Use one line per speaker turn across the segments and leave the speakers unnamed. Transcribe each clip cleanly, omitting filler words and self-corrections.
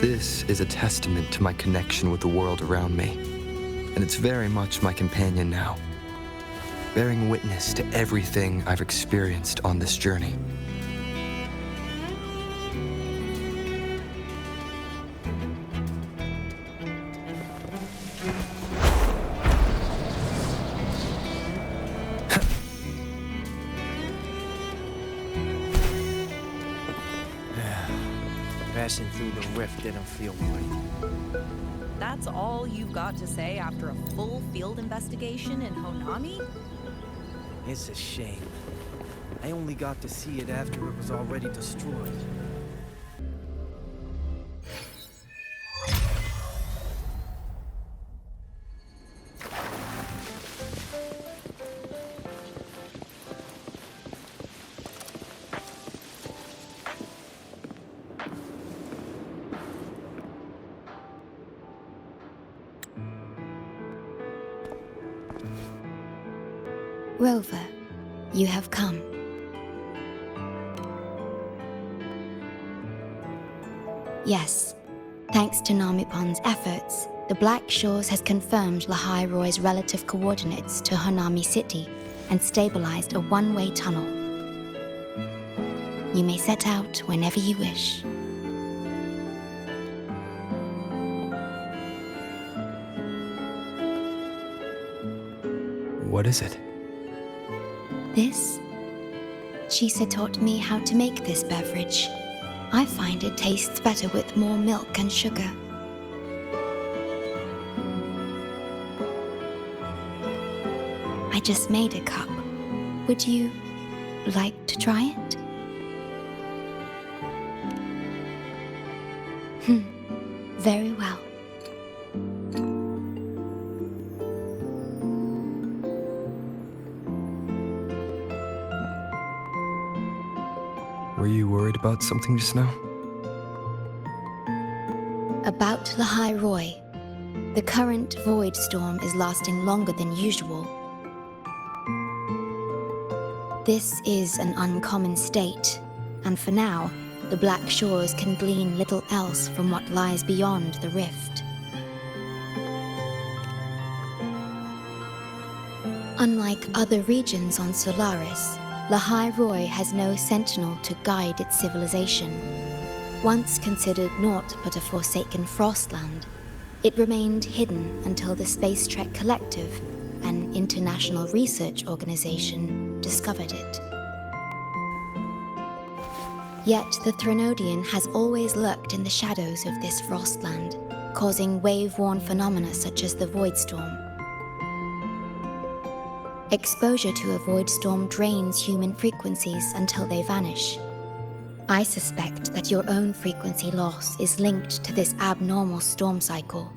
This is a testament to my connection with the world around me, and it's very much my companion now, bearing witness to everything I've experienced on this journey.
Passing through the rift didn't feel right.
That's all you've got to say after a full field investigation in Honami?
It's a shame. I only got to see it after it was already destroyed.
Rover, you have come. Yes, thanks to Namipon's efforts, the Black Shores has confirmed Lahai-Roi's relative coordinates to Honami City and stabilized a one-way tunnel. You may set out whenever you wish.
What is it?
This? Chisa taught me how to make this beverage. I find it tastes better with more milk and sugar. I just made a cup. Would you like to try it? Very well.
Were you worried about something just now?
About Lahai-Roi. The current void storm is lasting longer than usual. This is an uncommon state, and for now, the Black Shores can glean little else from what lies beyond the rift. Unlike other regions on Solaris, Lahai-Roi has no sentinel to guide its civilization. Once considered naught but a forsaken frostland, it remained hidden until the Space Trek Collective, an international research organization, discovered it. Yet the Threnodian has always lurked in the shadows of this frostland, causing wave-worn phenomena such as the void storm. Exposure to a void storm drains human frequencies until they vanish. I suspect that your own frequency loss is linked to this abnormal storm cycle.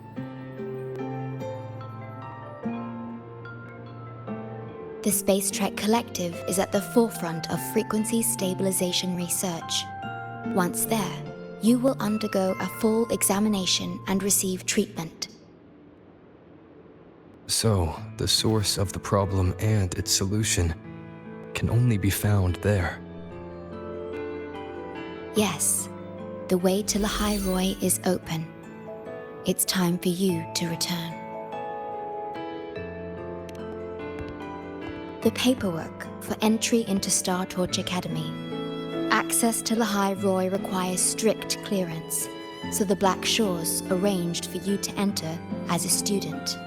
The Space Trek Collective is at the forefront of frequency stabilization research. Once there, you will undergo a full examination and receive treatment.
So, the source of the problem and its solution can only be found there.
Yes, the way to Lahai-Roi is open. It's time for you to return. The paperwork for entry into Star Torch Academy. Access to Lahai-Roi requires strict clearance, so the Black Shores arranged for you to enter as a student.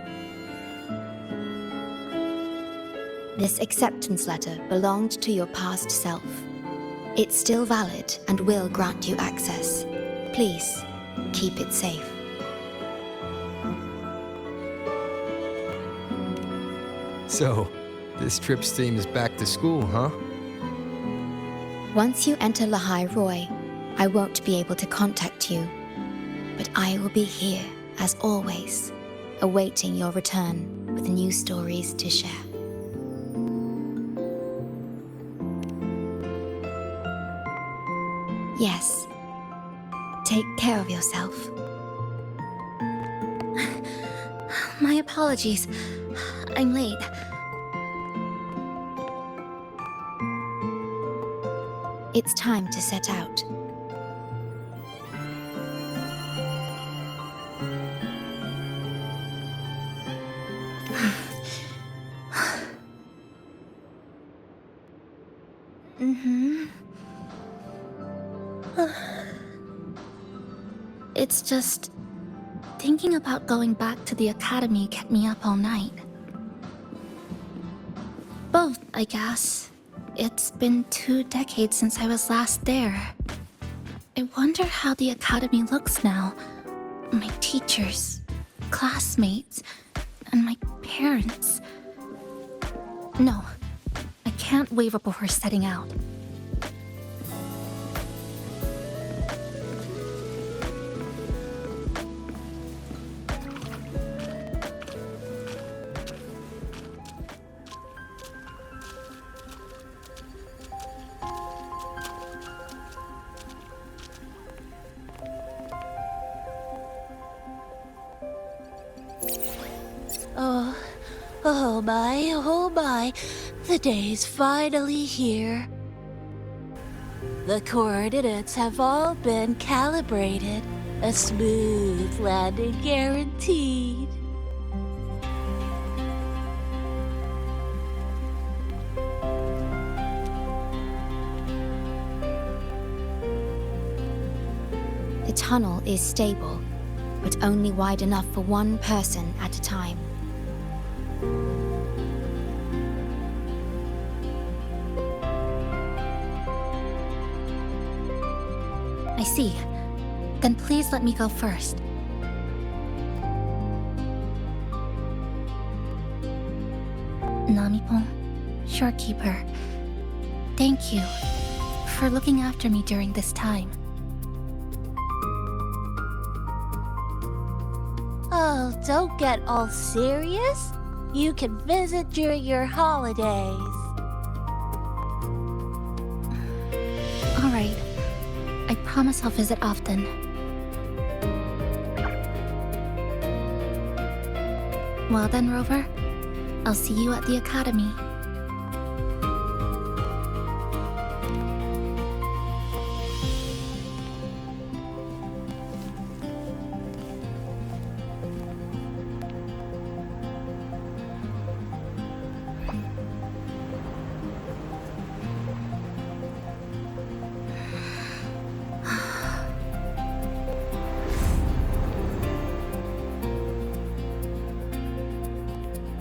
This acceptance letter belonged to your past self. It's still valid and will grant you access. Please, keep it safe.
So, this trip's theme is back to school, huh?
Once you enter Lahai-Roi, I won't be able to contact you, but I will be here, as always, awaiting your return with new stories to share. Yes. Take care of yourself. My apologies. I'm late. It's time to set out.
It's just... thinking about going back to the academy kept me up all night. Both, I guess. It's been 2 decades since I was last there. I wonder how the academy looks now. My teachers, classmates, and my parents. No, I can't waver before setting out.
Oh my, the day's finally here. The coordinates have all been calibrated. A smooth landing guaranteed.
The tunnel is stable, but only wide enough for one person at a time.
I see. Then please let me go first. Namipon, Shorekeeper, thank you for looking after me during this time.
Oh, don't get all serious. You can visit during your holidays.
All right. I promise I'll visit often. Well then, Rover, I'll see you at the academy.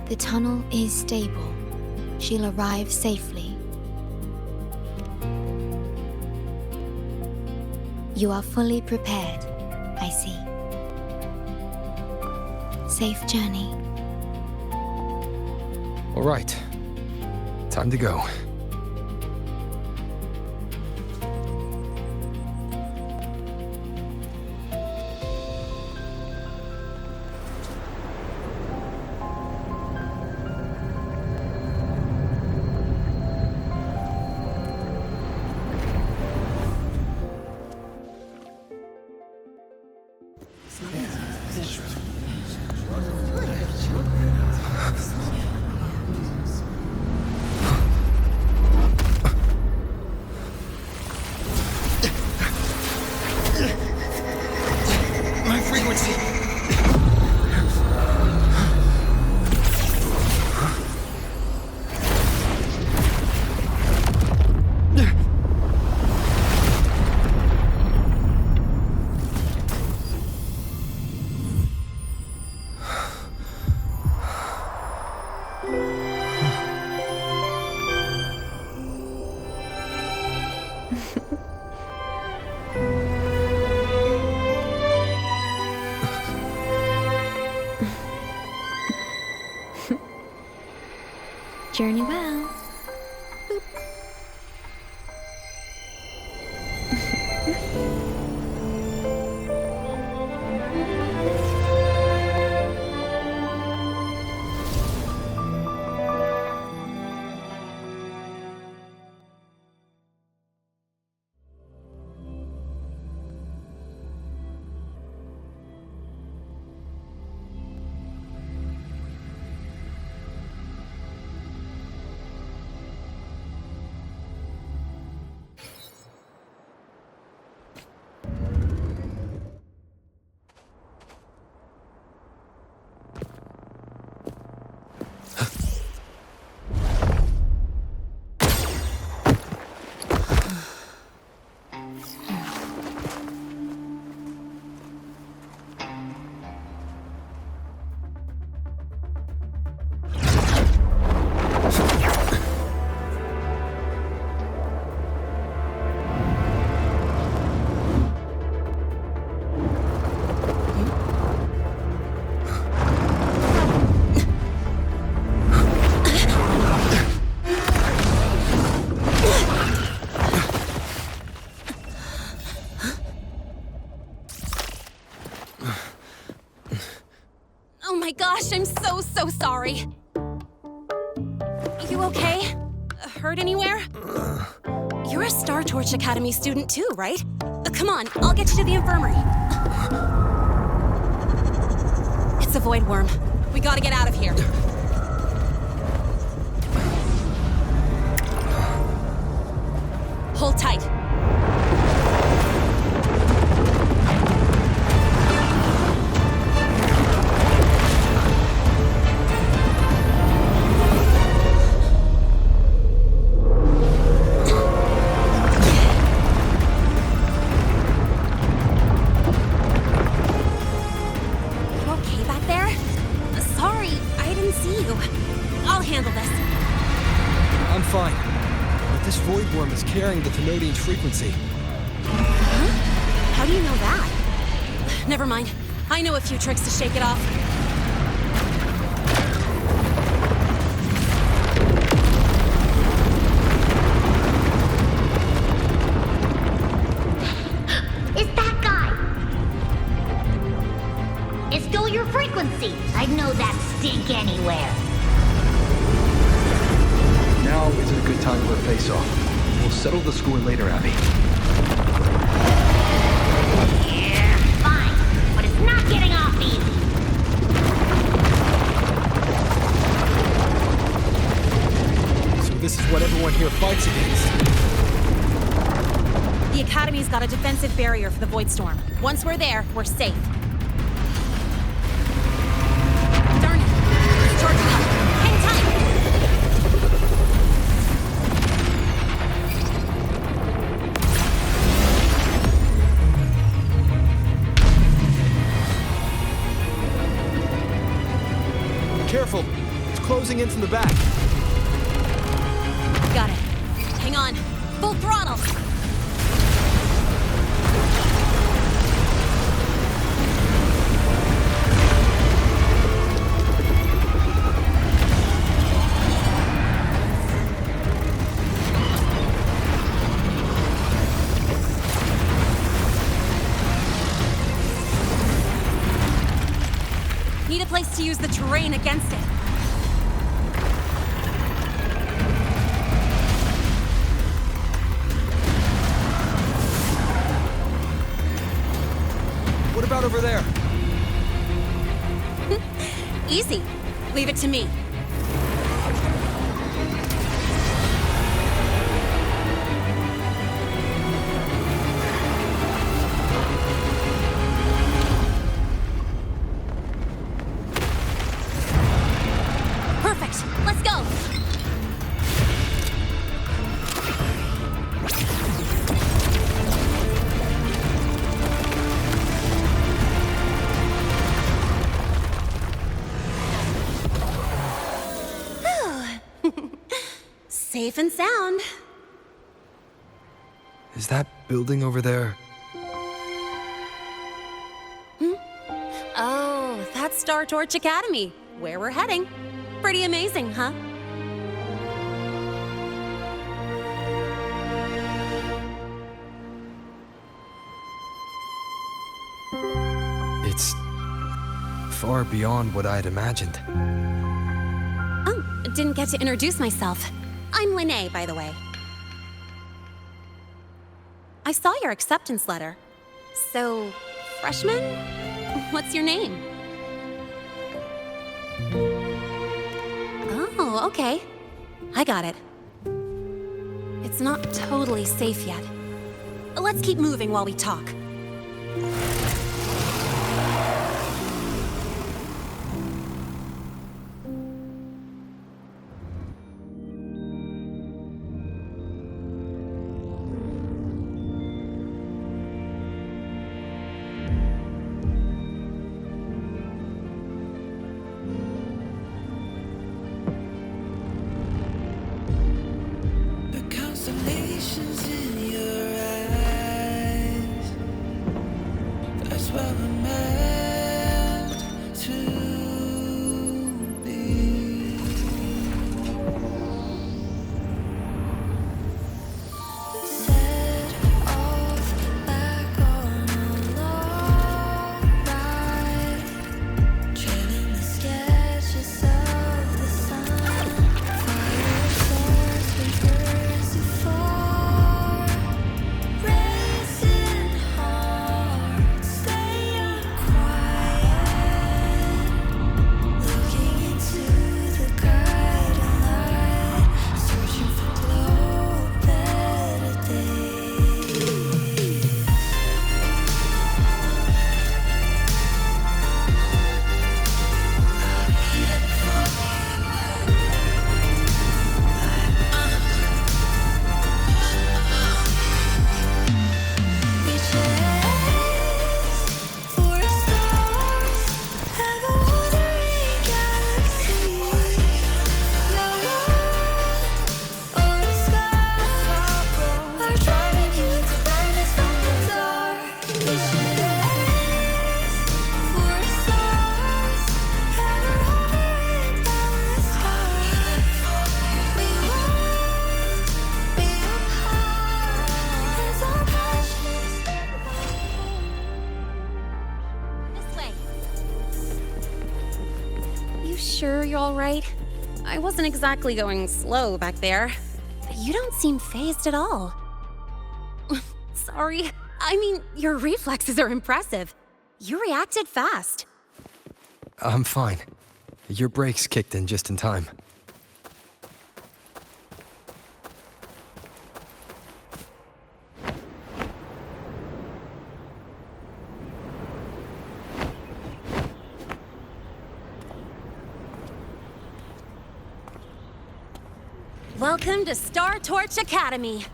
The tunnel is stable. She'll arrive safely. You are fully prepared, I see. Safe journey.
All right. Time to go.
Journey well.
gosh, I'm so sorry. You okay? Hurt anywhere? You're a Star Torch Academy student too, right? Come on, I'll get you to the infirmary. It's a Voidworm. We gotta get out of here. Hold tight.
Voidworm is carrying the Thenodian's frequency.
Huh? How do you know that? Never mind. I know a few tricks to shake it off.
It's that guy! It stole your frequency! I'd know that stink anywhere.
Now isn't a good time for a face-off. We'll settle the score later, Abby.
Yeah, fine. But it's not getting off easy.
So this is what everyone here fights against.
The Academy's got a defensive barrier for the Voidstorm. Once we're there, we're safe. Darn it! It's charging up. Hang tight!
Careful! It's closing in from the back.
Got it. Hang on. Full throttle! Need a place to use the terrain against it.
What about over there?
Easy. Leave it to me. Perfect. Let's go. Safe and sound.
Is that building over there?
Oh, that's Star Torch Academy, where we're heading. Pretty amazing, huh?
It's far beyond what I'd imagined.
Oh, didn't get to introduce myself. I'm Lynae, by the way. I saw your acceptance letter. So, freshman? What's your name? Oh, okay. I got it. It's not totally safe yet. Let's keep moving while we talk. sure you're all right? I wasn't exactly going slow back there. But you don't seem fazed at all. Sorry. I mean, your reflexes are impressive. You reacted fast.
I'm fine. Your brakes kicked in just in time.
Welcome to Star Torch Academy.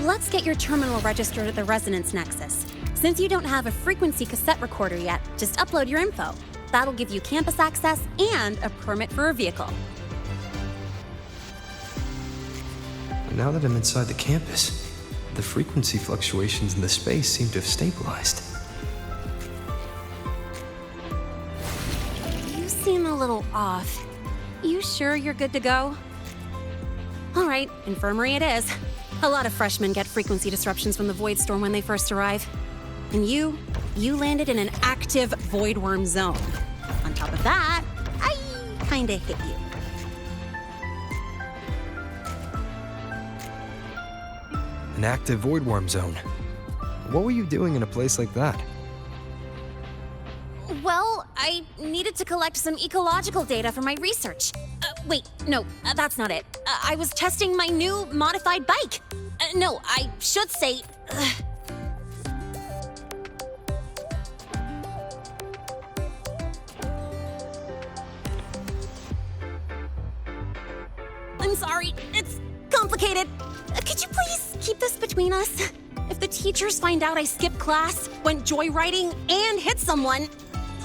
Let's get your terminal registered at the Resonance Nexus. Since you don't have a frequency cassette recorder yet, just upload your info. That'll give you campus access and a permit for a vehicle.
Now that I'm inside the campus, the frequency fluctuations in the space seem to have stabilized.
You seem a little off. You sure you're good to go? All right, infirmary it is. A lot of freshmen get frequency disruptions from the Void Storm when they first arrive. And you landed in an active Voidworm zone. On top of that, I kinda hit you.
An active Voidworm zone. What were you doing in a place like that?
Well, I needed to collect some ecological data for my research. Wait, no, that's not it. I was testing my new modified bike. No, I should say... I'm sorry, it's complicated. Could you please keep this between us? If the teachers find out I skipped class, went joyriding, and hit someone,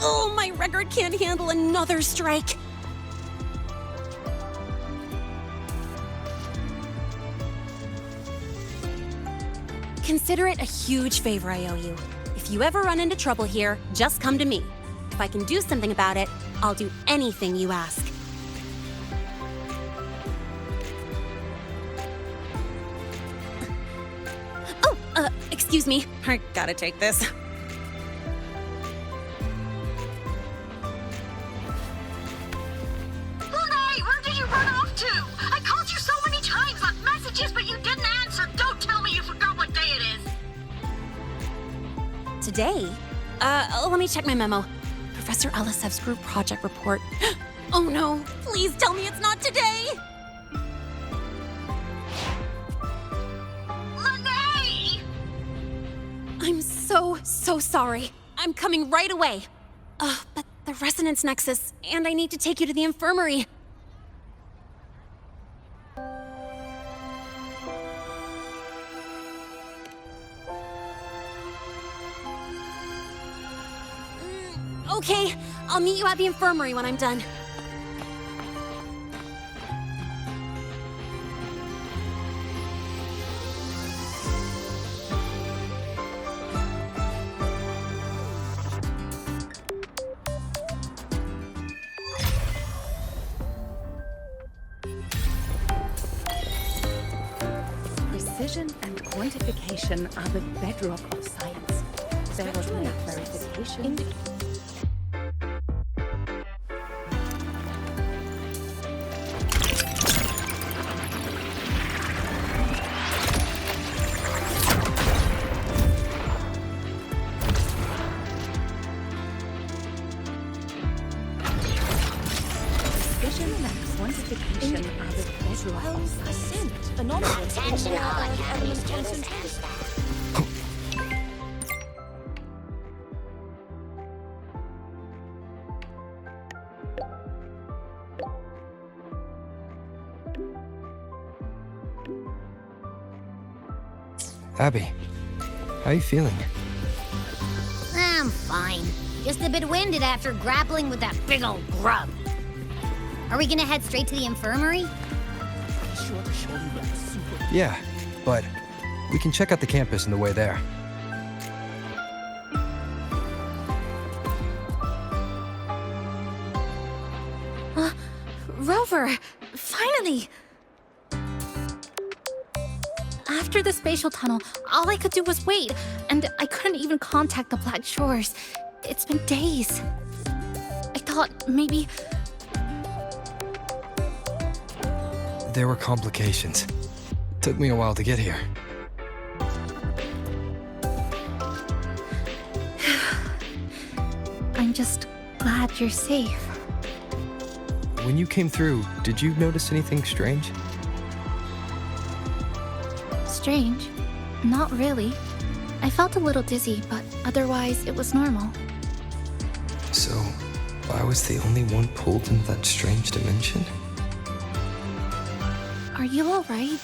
oh, my record can't handle another strike. Consider it a huge favor I owe you. If you ever run into trouble here, just come to me. If I can do something about it, I'll do anything you ask. Oh, excuse me. I gotta take this.
Lynae, where did you run off to? I called you so many times, left messages, but you didn't answer. Don't tell me you forgot what day it is.
Today? Let me check my memo. Professor Elisev's group project report. Oh no, please tell me it's not today!
Lynae!
I'm so sorry. I'm coming right away. But the Resonance Nexus, and I need to take you to the infirmary. Okay, I'll meet you at the infirmary when I'm done.
Precision and quantification are the bedrock of science. There was no verification. Precision and quantification are the bedrock of science.
Attention all administrators.
Abby, how you feeling?
I'm fine. Just a bit winded after grappling with that big old grub. Are we gonna head straight to the infirmary?
Be sure to show you that super.
Yeah, but we can check out the campus on the way there.
Rover! Finally! After the spatial tunnel, all I could do was wait, and I couldn't even contact the Black Shores. It's been days. I thought maybe...
There were complications. Took me a while to get here.
I'm just glad you're safe.
When you came through, did you notice anything strange?
Strange? Not really. I felt a little dizzy, but otherwise it was normal.
So, I was the only one pulled into that strange dimension?
Are you alright?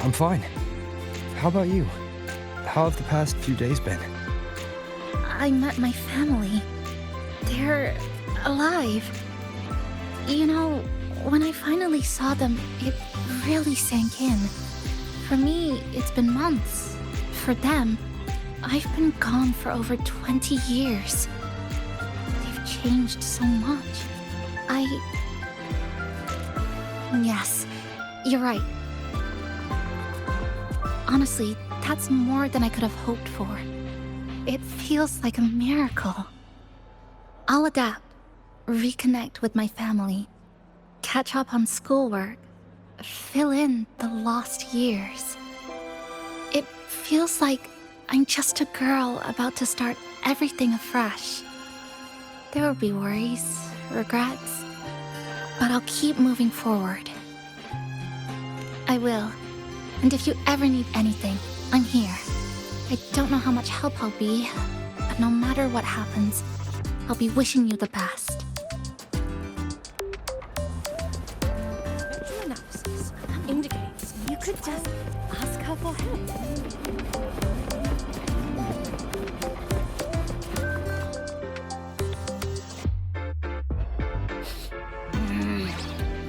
I'm fine. How about you? How have the past few days been?
I met my family. They're alive. You know, when I finally saw them, it really sank in. For me, it's been months. For them, I've been gone for over 20 years. They've changed so much. Yes, you're right. Honestly, that's more than I could have hoped for. It feels like a miracle. I'll adapt, reconnect with my family, catch up on schoolwork, fill in the lost years. It feels like I'm just a girl about to start everything afresh. There will be worries, regrets, but I'll keep moving forward. I will. And if you ever need anything, I'm here. I don't know how much help I'll be, but no matter what happens, I'll be wishing you the best.
Spectral analysis indicates you could just ask her for help.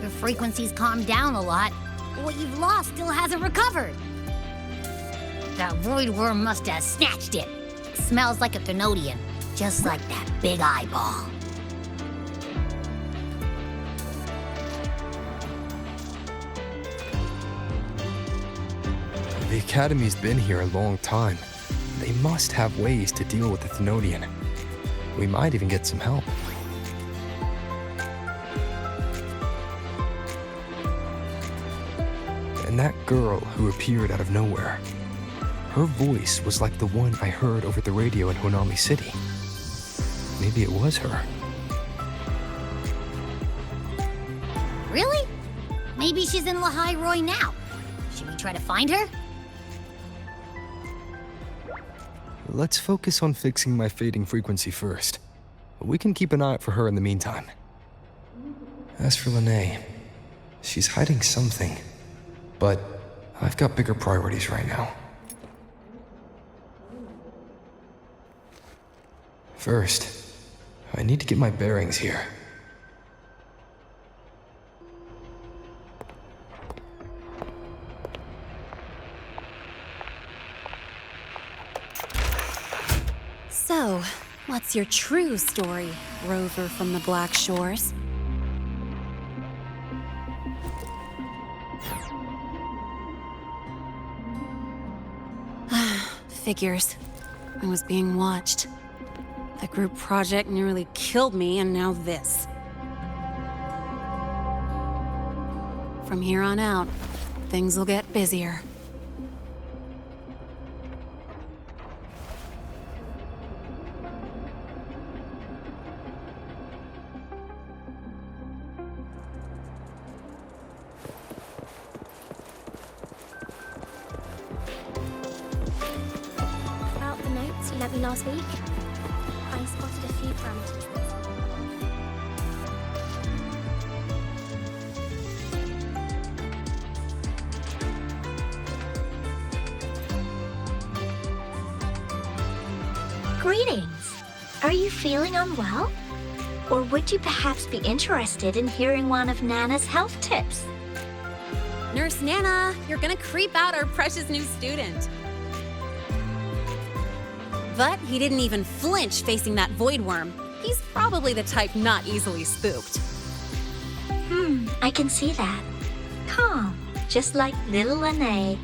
Your frequency's calmed down a lot. What you've lost still hasn't recovered. That Voidworm must have snatched it. Smells like a Thenodian, just like that big eyeball.
The Academy's been here a long time. They must have ways to deal with the Thenodian. We might even get some help. And that girl who appeared out of nowhere, her voice was like the one I heard over the radio in Honami City. Maybe it was her.
Really? Maybe she's in Lahai-Roi now. Should we try to find her?
Let's focus on fixing my fading frequency first. We can keep an eye out for her in the meantime. As for Lynae, she's hiding something. But I've got bigger priorities right now. First, I need to get my bearings here.
So, what's your true story, Rover from the Black Shores? Figures. I was being watched. The group project nearly killed me, and now this. From here on out, things will get busier.
Let me last week. I spotted a few parameter trees.
Greetings. Are you feeling unwell? Or would you perhaps be interested in hearing one of Nana's health tips?
Nurse Nana, you're gonna creep out our precious new student. But he didn't even flinch facing that Voidworm. He's probably the type not easily spooked.
I can see that. Calm, just like little Lynae.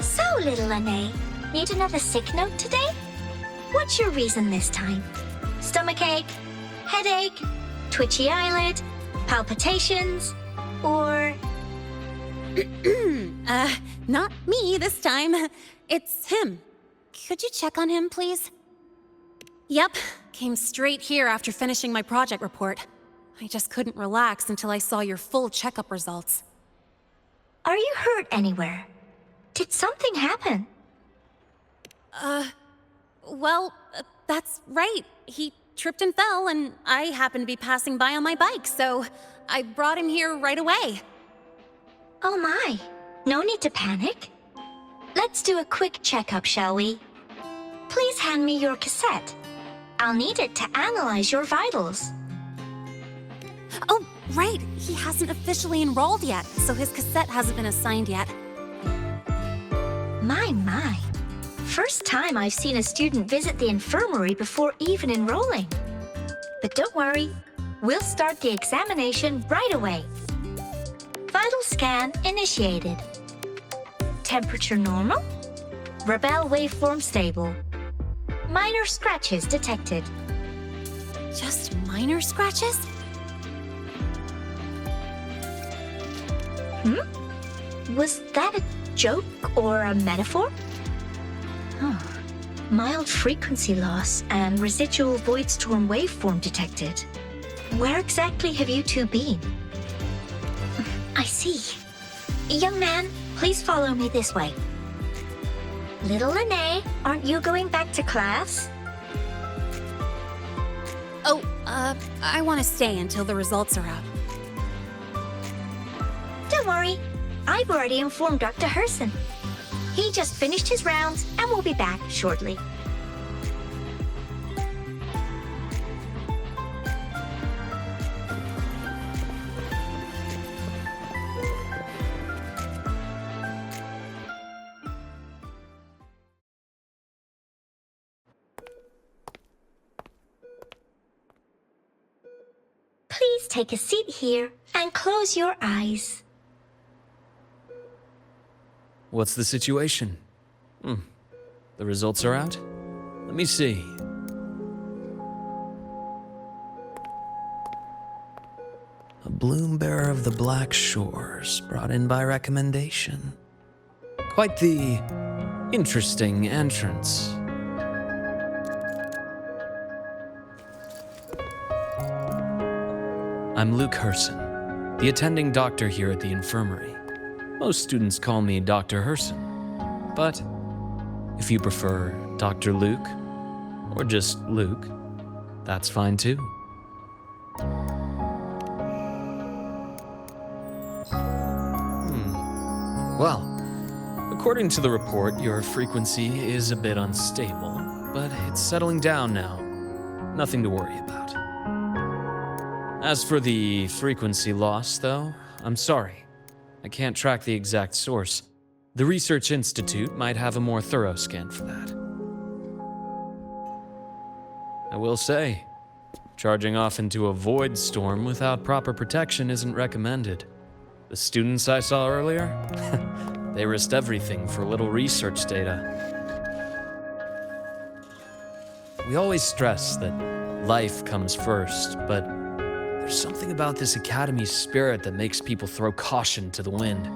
So, little Lynae, need another sick note today? What's your reason this time? Stomachache? Headache? Twitchy eyelid? Palpitations? Or...
Not me this time. It's him. Could you check on him, please? Yep, came straight here after finishing my project report. I just couldn't relax until I saw your full checkup results.
Are you hurt anywhere? Did something happen?
Well, that's right. He tripped and fell, and I happened to be passing by on my bike, so I brought him here right away.
Oh my, no need to panic. Let's do a quick checkup, shall we? Please hand me your cassette. I'll need it to analyze your vitals.
Oh, right. He hasn't officially enrolled yet, so his cassette hasn't been assigned yet.
My. First time I've seen a student visit the infirmary before even enrolling. But don't worry, we'll start the examination right away. Vital scan initiated. Temperature normal. Rebel waveform stable. Minor scratches detected.
Just minor scratches?
Was that a joke or a metaphor? Mild frequency loss and residual voidstorm waveform detected. Where exactly have you two been? I see. Young man, please follow me this way. Little Lynae, aren't you going back to class?
Oh, I want to stay until the results are out.
Don't worry, I've already informed Dr. Herson. He just finished his rounds and will be back shortly. Please take a seat here and close your eyes.
What's the situation? The results are out? Let me see. A bloom bearer of the Black Shores, brought in by recommendation. Quite the interesting entrance. I'm Luke Herson, the attending doctor here at the infirmary. Most students call me Dr. Herson, but if you prefer Dr. Luke, or just Luke, that's fine too. Well, according to the report, your frequency is a bit unstable, but it's settling down now. Nothing to worry about. As for the frequency loss, though, I'm sorry. I can't track the exact source. The Research Institute might have a more thorough scan for that. I will say, charging off into a void storm without proper protection isn't recommended. The students I saw earlier, they risked everything for a little research data. We always stress that life comes first, but there's something about this academy spirit that makes people throw caution to the wind.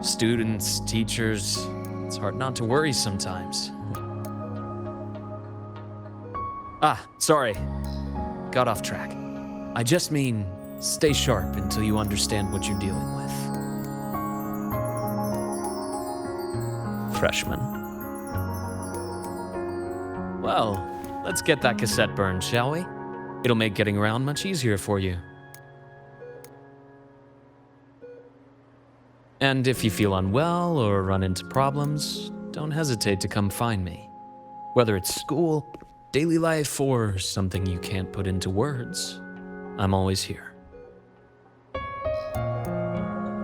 Students, teachers, it's hard not to worry sometimes. Sorry. Got off track. I just mean, stay sharp until you understand what you're dealing with. Freshman. Well, let's get that cassette burned, shall we? It'll make getting around much easier for you. And if you feel unwell or run into problems, don't hesitate to come find me. Whether it's school, daily life or something you can't put into words, I'm always here.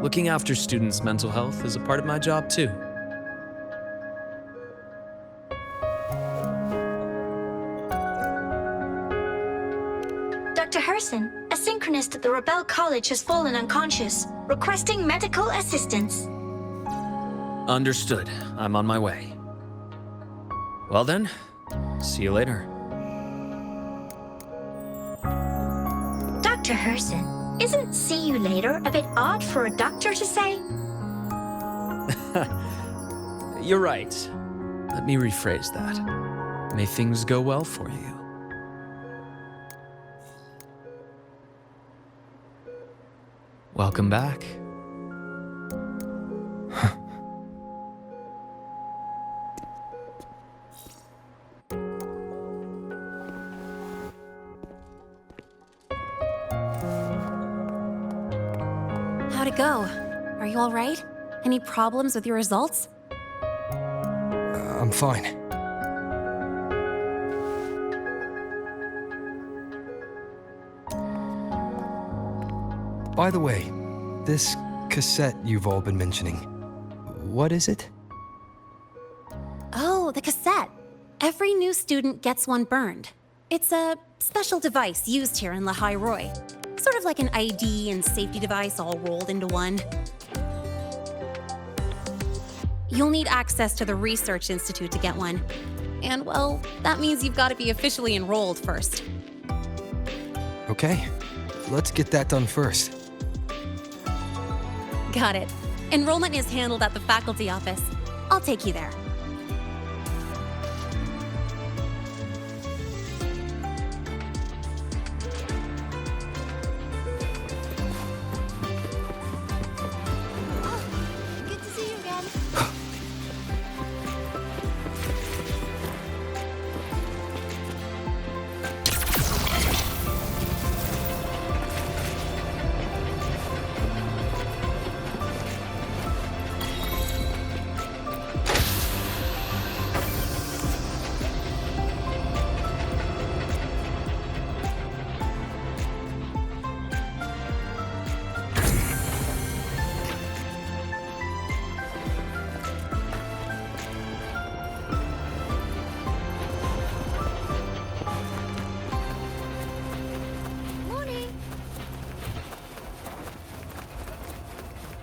Looking after students' mental health is a part of my job too.
Dr. Herson, a synchronist at the Rebel College has fallen unconscious, requesting medical assistance.
Understood. I'm on my way. Well then, see you later.
Dr. Herson, isn't see you later a bit odd for a doctor to say?
You're right. Let me rephrase that. May things go well for you. Welcome back.
How'd it go? Are you all right? Any problems with your results?
I'm fine. By the way, this cassette you've all been mentioning, what is it?
Oh, the cassette. Every new student gets one burned. It's a special device used here in Lahai-Roi. Sort of like an ID and safety device all rolled into one. You'll need access to the Research Institute to get one. And, well, that means you've got to be officially enrolled first.
Okay, let's get that done first.
Got it. Enrollment is handled at the faculty office. I'll take you there.
Good to see you again.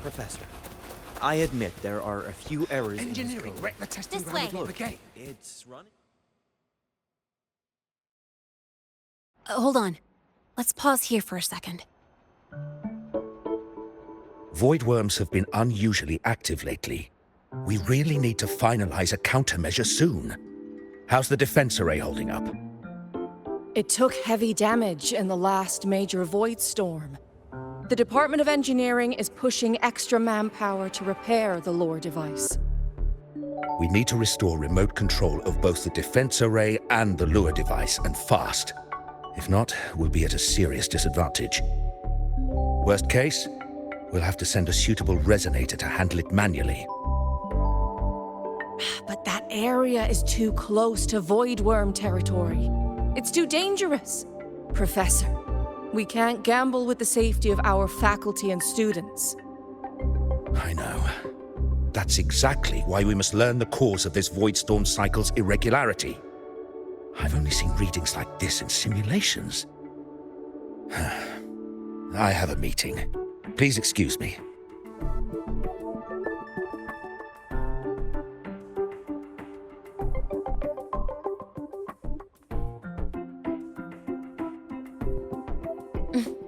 Professor, I admit there are a few errors in this code.
The testing
This way.
Look, it's running.
Hold on. Let's pause here for a second.
Voidworms have been unusually active lately. We really need to finalize a countermeasure soon. How's the defense array holding up?
It took heavy damage in the last major void storm. The Department of Engineering is pushing extra manpower to repair the lore device.
We need to restore remote control of both the defense array and the lure device, and fast. If not, we'll be at a serious disadvantage. Worst case, we'll have to send a suitable resonator to handle it manually.
But that area is too close to Voidworm territory. It's too dangerous. Professor, we can't gamble with the safety of our faculty and students.
I know. That's exactly why we must learn the cause of this Voidstorm cycle's irregularity. I've only seen readings like this in simulations. I have a meeting. Please excuse me.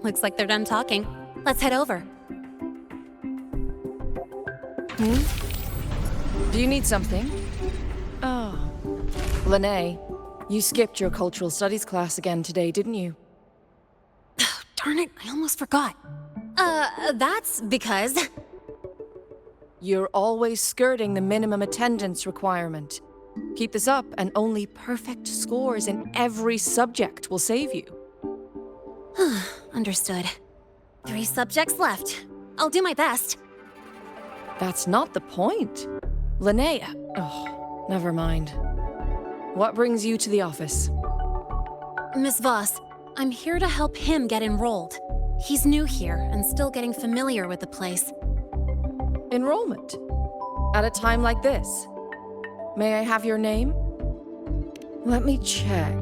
Looks like they're done talking. Let's head over.
Do you need something? Oh. Lynae, you skipped your cultural studies class again today, didn't you?
Darn it, I almost forgot. That's because...
You're always skirting the minimum attendance requirement. Keep this up, and only perfect scores in every subject will save you.
Understood. 3 subjects left. I'll do my best.
That's not the point. Lynae... Oh, never mind. What brings you to the office?
Miss Voss, I'm here to help him get enrolled. He's new here and still getting familiar with the place.
Enrollment? At a time like this? May I have your name? Let me check.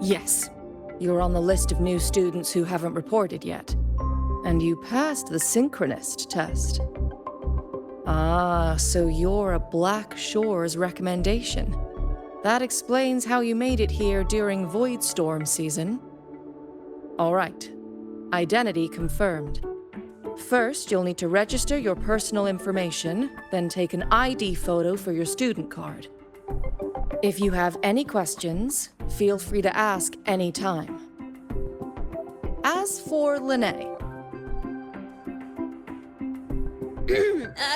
Yes, you're on the list of new students who haven't reported yet. And you passed the synchronist test. Ah, so you're a Black Shores recommendation. That explains how you made it here during Voidstorm season. All right. Identity confirmed. First, you'll need to register your personal information, then take an ID photo for your student card. If you have any questions, feel free to ask any time. As for Lynae.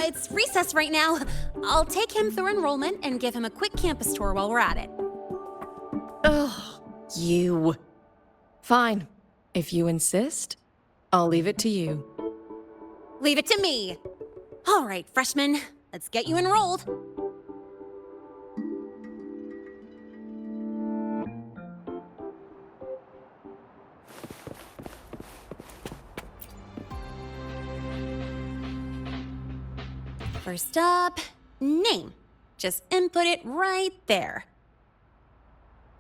It's recess right now. I'll take him through enrollment and give him a quick campus tour while we're at it.
Ugh, you. Fine. If you insist, I'll leave it to you.
Leave it to me. All right, freshman, let's get you enrolled. First up, name. Just input it right there.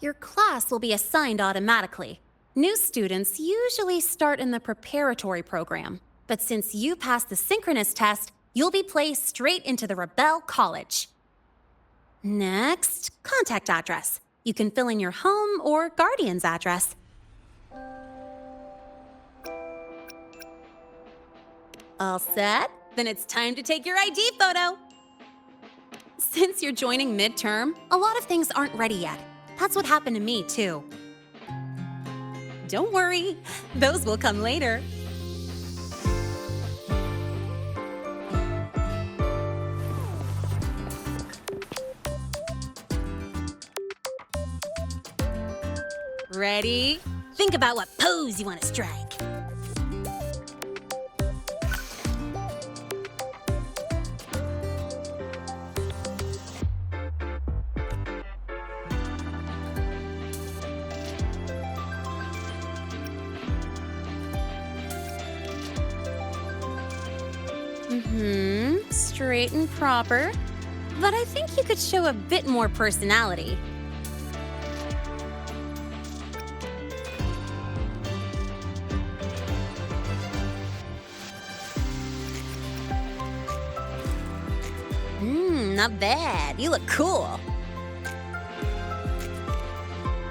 Your class will be assigned automatically. New students usually start in the preparatory program, but since you passed the synchronous test, you'll be placed straight into the Rebel College. Next, contact address. You can fill in your home or guardian's address. All set? Then it's time to take your ID photo. Since you're joining midterm, a lot of things aren't ready yet. That's what happened to me, too. Don't worry, those will come later. Ready? Think about what pose you want to strike. Straight and proper. But I think you could show a bit more personality. Not bad. You look cool.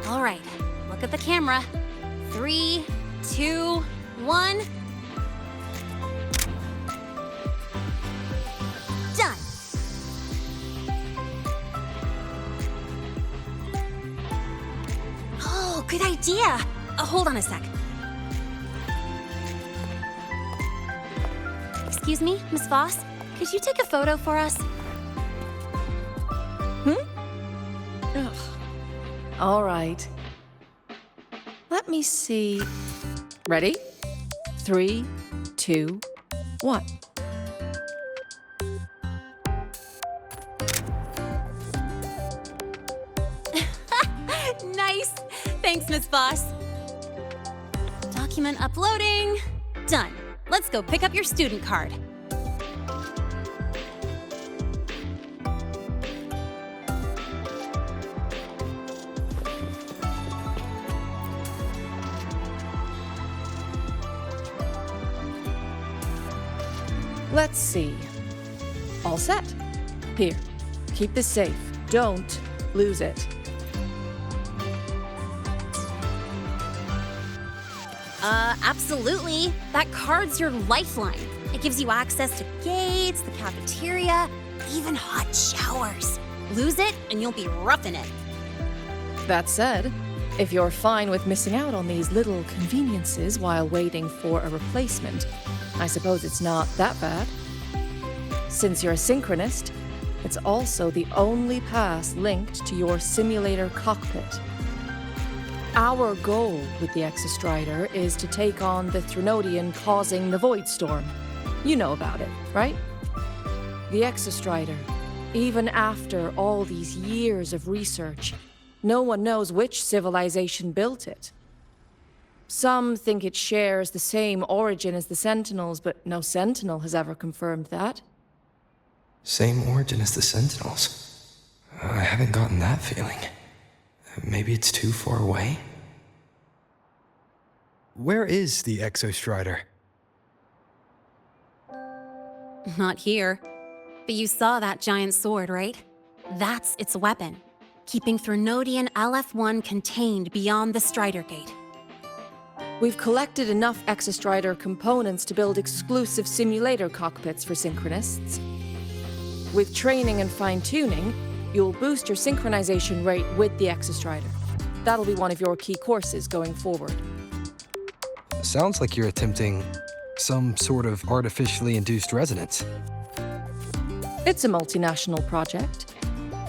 All right, look at the camera. 3, 2, 1. Done. Oh, good idea. Hold on a sec. Excuse me, Miss Voss? Could you take a photo for us?
Ugh. All right. Let me see. Ready? 3, 2, 1.
Nice. Thanks, Miss Voss. Document uploading. Done. Let's go pick up your student card.
Let's see. All set. Here, keep this safe. Don't lose it.
Absolutely. That card's your lifeline. It gives you access to gates, the cafeteria, even hot showers. Lose it and you'll be roughing it.
That said, if you're fine with missing out on these little conveniences while waiting for a replacement, I suppose it's not that bad. Since you're a synchronist, it's also the only pass linked to your simulator cockpit. Our goal with the Exostrider is to take on the Threnodian causing the Voidstorm. You know about it, right? The Exostrider, even after all these years of research, No one knows which civilization built it. Some think it shares the same origin as the Sentinels, but no Sentinel has ever confirmed that.
Same origin as the Sentinels. I haven't gotten that feeling. Maybe it's too far away?
Where is the Exostrider?
Not here. But you saw that giant sword, right? That's its weapon, keeping Threnodian LF-1 contained beyond the Strider Gate.
We've collected enough Exostrider components to build exclusive simulator cockpits for Synchronists. With training and fine-tuning, you'll boost your synchronization rate with the Exostrider. That'll be one of your key courses going forward.
Sounds like you're attempting some sort of artificially induced resonance.
It's a multinational project.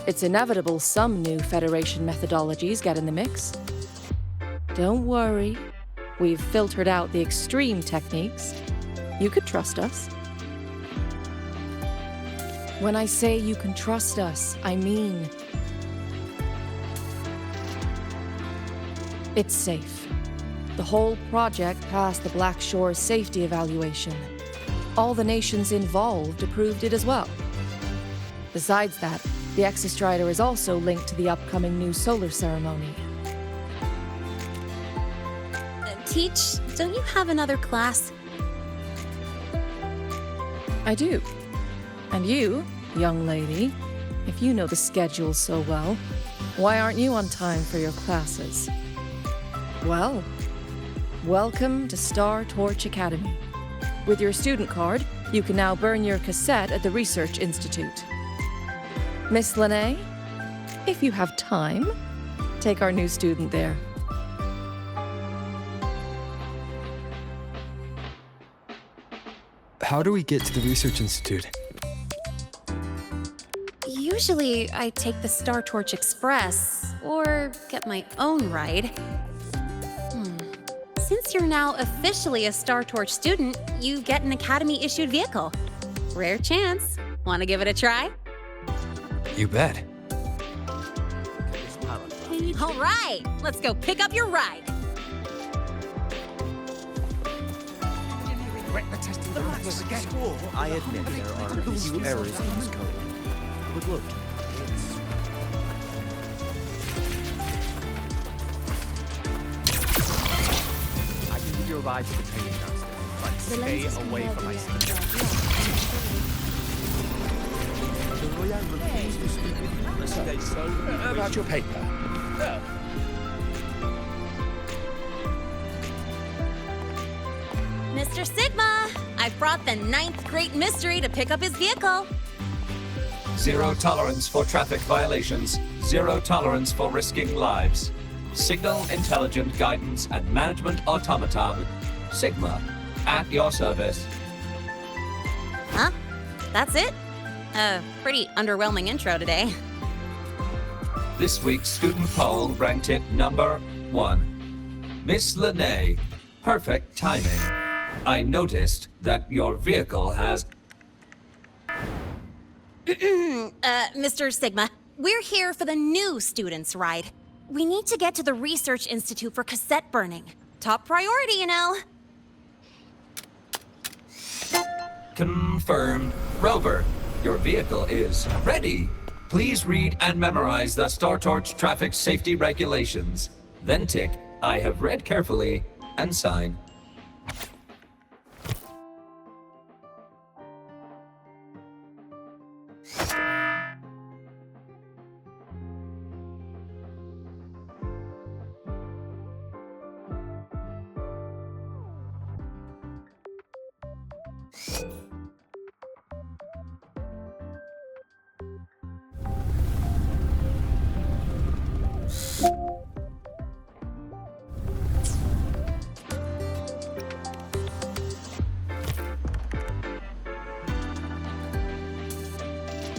It's inevitable some new Federation methodologies get in the mix. Don't worry. We've filtered out the extreme techniques. You could trust us. When I say you can trust us, I mean it's safe. The whole project passed the Black Shore's safety evaluation. All the nations involved approved it as well. Besides that, the Exostrider is also linked to the upcoming new solar ceremony.
Teach, don't you have another class?
I do. And you, young lady, if you know the schedule so well, why aren't you on time for your classes? Well, welcome to Star Torch Academy. With your student card, you can now burn your cassette at the Research Institute. Miss Lynae, if you have time, take our new student there.
How do we get to the Research Institute?
Usually, I take the Star Torch Express, or get my own ride. Since you're now officially a Star Torch student, you get an Academy-issued vehicle. Rare chance. Want to give it a try?
You bet.
All right, let's go pick up your ride.
I admit there are a few errors in this code. But look, I can give you a ride to the training downstairs, but stay away from my sister. The Royale refused to speak with you unless they so...
About your paper.
Mr. Sigma, I've brought the 9th Great Mystery to pick up his vehicle.
Zero tolerance for traffic violations. Zero tolerance for risking lives. Signal intelligent guidance and management automaton. Sigma, at your service.
Huh? That's it? Pretty underwhelming intro today.
This week's student poll ranked it number 1. Miss Lynae, perfect timing. I noticed that your vehicle has...
Mr. Sigma, we're here for the new students' ride. We need to get to the Research Institute for cassette burning. Top priority, you know.
Confirmed. Rover, your vehicle is ready. Please read and memorize the Star Torch traffic safety regulations. Then tick, I have read carefully, and sign.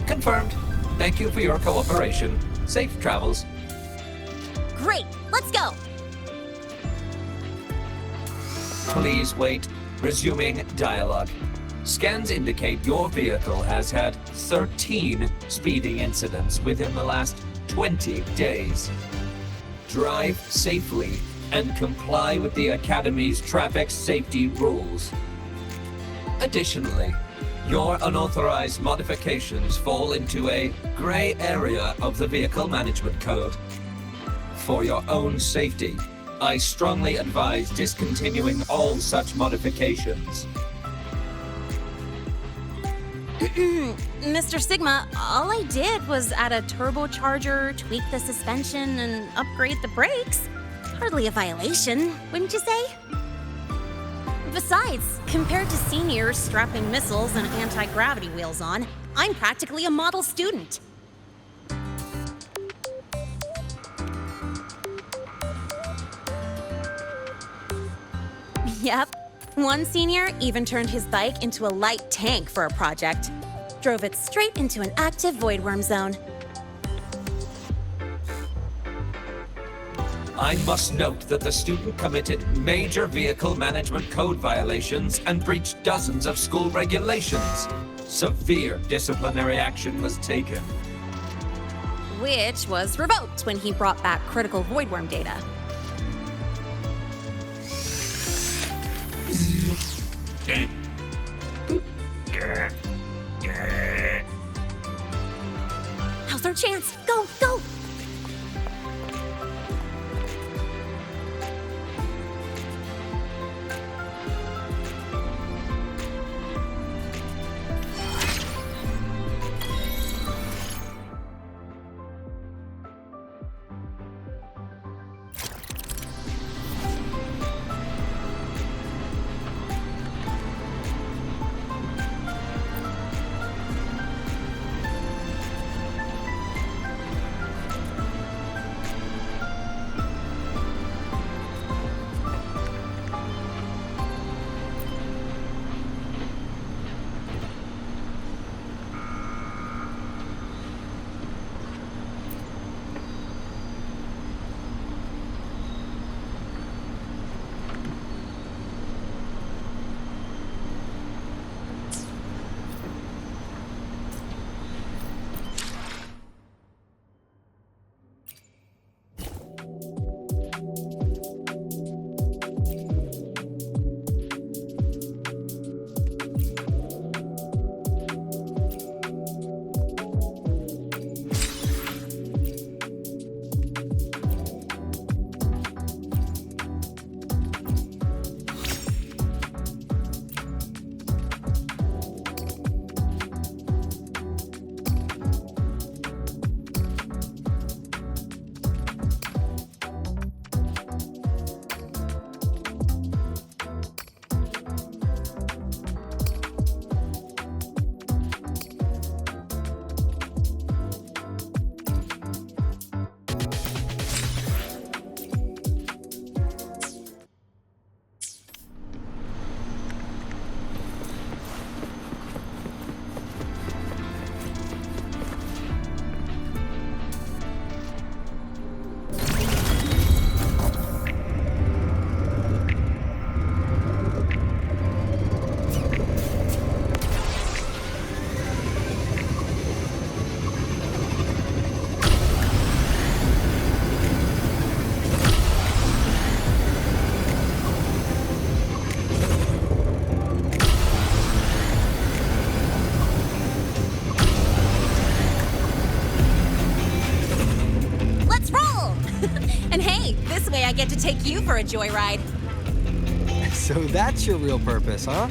Confirmed. Thank you for your cooperation. Safe travels.
Great, let's go.
Please wait. Resuming dialogue. Scans indicate your vehicle has had 13 speeding incidents within the last 20 days. drive safely, and comply with the Academy's traffic safety rules. Additionally, your unauthorized modifications fall into a gray area of the Vehicle Management Code. For your own safety, I strongly advise discontinuing all such modifications.
Mr. Sigma, all I did was add a turbocharger, tweak the suspension, and upgrade the brakes. Hardly a violation, wouldn't you say? Besides, compared to seniors strapping missiles and anti-gravity wheels on, I'm practically a model student. Yep. One senior even turned his bike into a light tank for a project. Drove it straight into an active Voidworm zone.
I must note that the student committed major Vehicle Management Code violations and breached dozens of school regulations. Severe disciplinary action was taken.
Which was revoked when he brought back critical Voidworm data. Now's our chance. Go, go! I get to take you for a joyride.
So that's your real purpose, huh?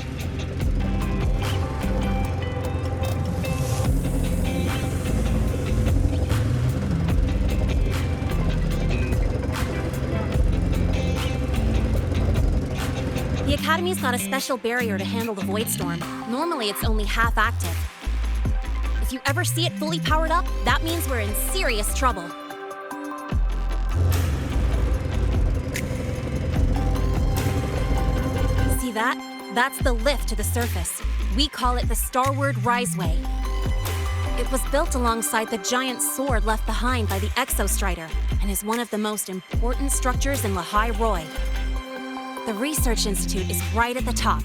The Academy's got a special barrier to handle the Void Storm. Normally, it's only half active. If you ever see it fully powered up, that means we're in serious trouble. See that? That's the lift to the surface. We call it the Starward Riseway. It was built alongside the giant sword left behind by the Exostrider and is one of the most important structures in Lahai-Roi. The Research Institute is right at the top.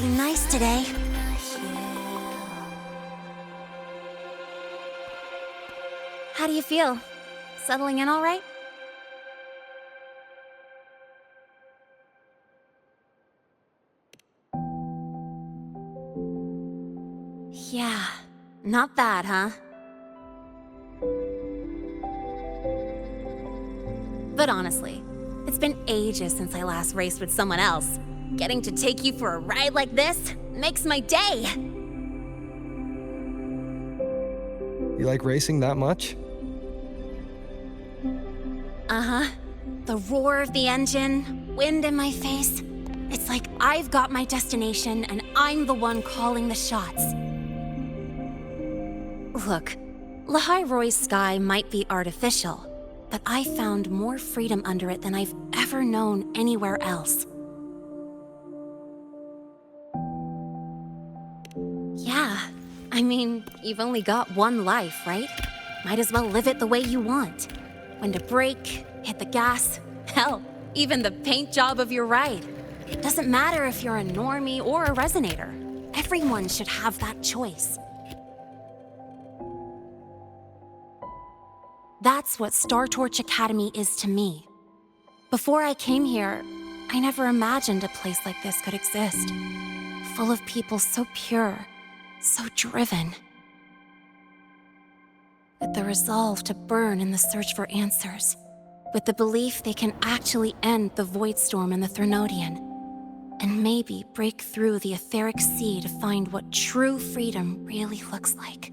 really nice today. How do you feel? Settling in all right? Yeah, not bad, huh? But honestly, it's been ages since I last raced with someone else. Getting to take you for a ride like this makes my day!
You like racing that much?
Uh-huh. The roar of the engine, wind in my face. It's like I've got my destination and I'm the one calling the shots. Look, Lahai-Roi's sky might be artificial, but I found more freedom under it than I've ever known anywhere else. Yeah, I mean, you've only got one life, right? Might as well live it the way you want. When to brake, hit the gas, hell, even the paint job of your ride. It doesn't matter if you're a normie or a resonator. Everyone should have that choice. That's what Star Torch Academy is to me. Before I came here, I never imagined a place like this could exist. Full of people so pure, so driven. With the resolve to burn in the search for answers. With the belief they can actually end the Void Storm and the Threnodian. And maybe break through the etheric sea to find what true freedom really looks like.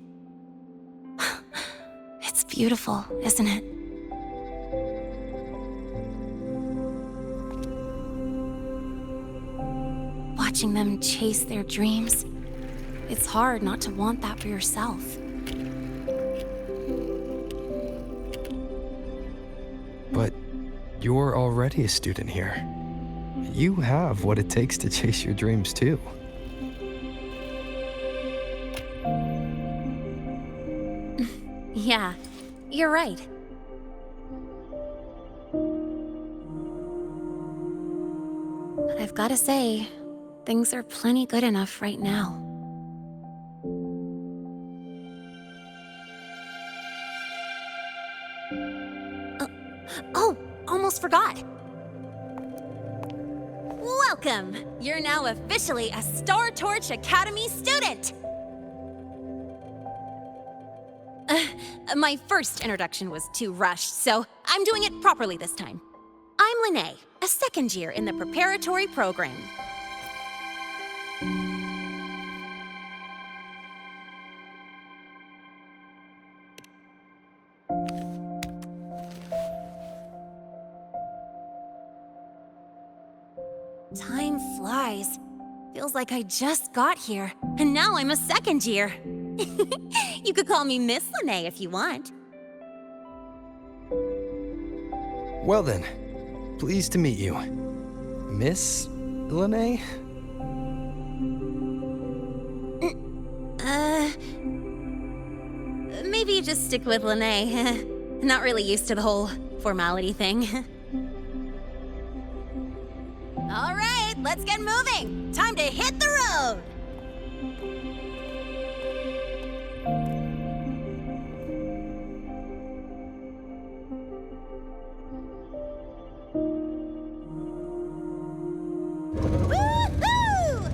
It's beautiful, isn't it? Watching them chase their dreams, it's hard not to want that for yourself.
But you're already a student here. You have what it takes to chase your dreams too.
Yeah, you're right. But I've gotta say, things are plenty good enough right now. Oh, almost forgot. Welcome! You're now officially a Star Torch Academy student! My first introduction was too rushed, so I'm doing it properly this time. I'm Lynae, a second year in the preparatory program. Time flies. Feels like I just got here, and now I'm a second year. You could call me Miss Lynae if you want.
Well then, pleased to meet you. Miss Lynae?
Maybe just stick with Lynae. Not really used to the whole formality thing. All right, let's get moving. Time to hit the road. Woohoo!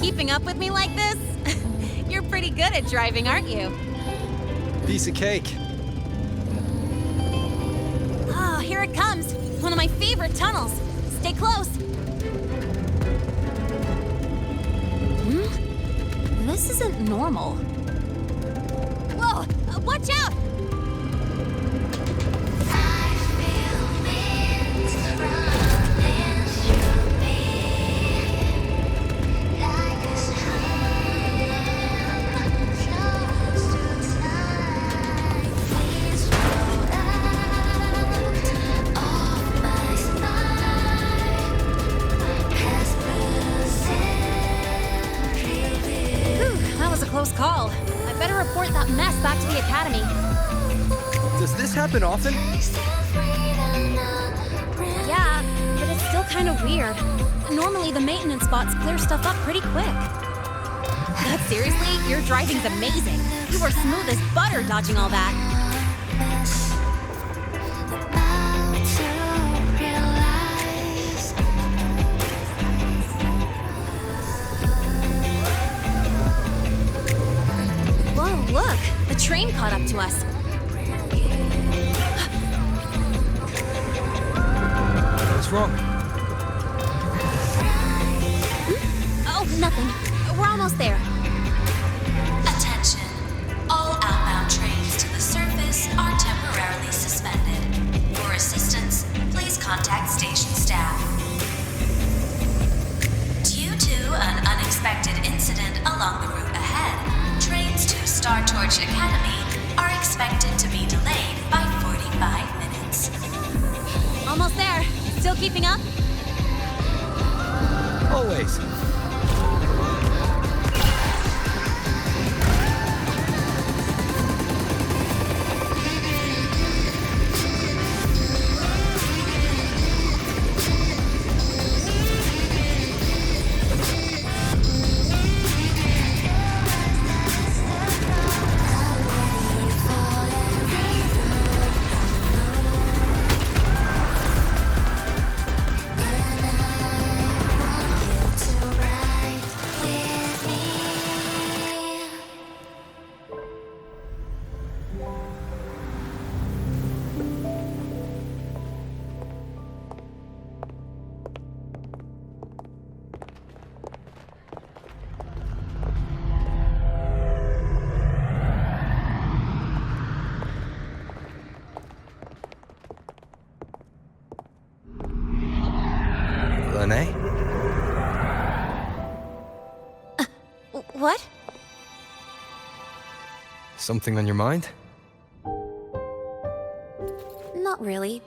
Keeping up with me like this? You're pretty good at driving, aren't you?
Piece of cake.
Oh, here it comes. One of my favorite tunnels. Stay close. This isn't normal. Whoa! Watch out! Call. I better report that mess back to the academy.
Does this happen often?
Yeah, but it's still kind of weird. Normally the maintenance bots clear stuff up pretty quick. But seriously, your driving's amazing. You were smooth as butter dodging all that. Whoa, look! The train caught up to us.
What's wrong?
Oh, nothing. We're almost there.
Attention. All outbound trains to the surface are temporarily suspended. For assistance, please contact station staff. Due to an unexpected incident along the route ahead, trains to Star Torch Academy are expected to be delayed by 45 minutes.
Almost there. Still keeping up?
Always. Lynae?
What?
Something on your mind?
Not really.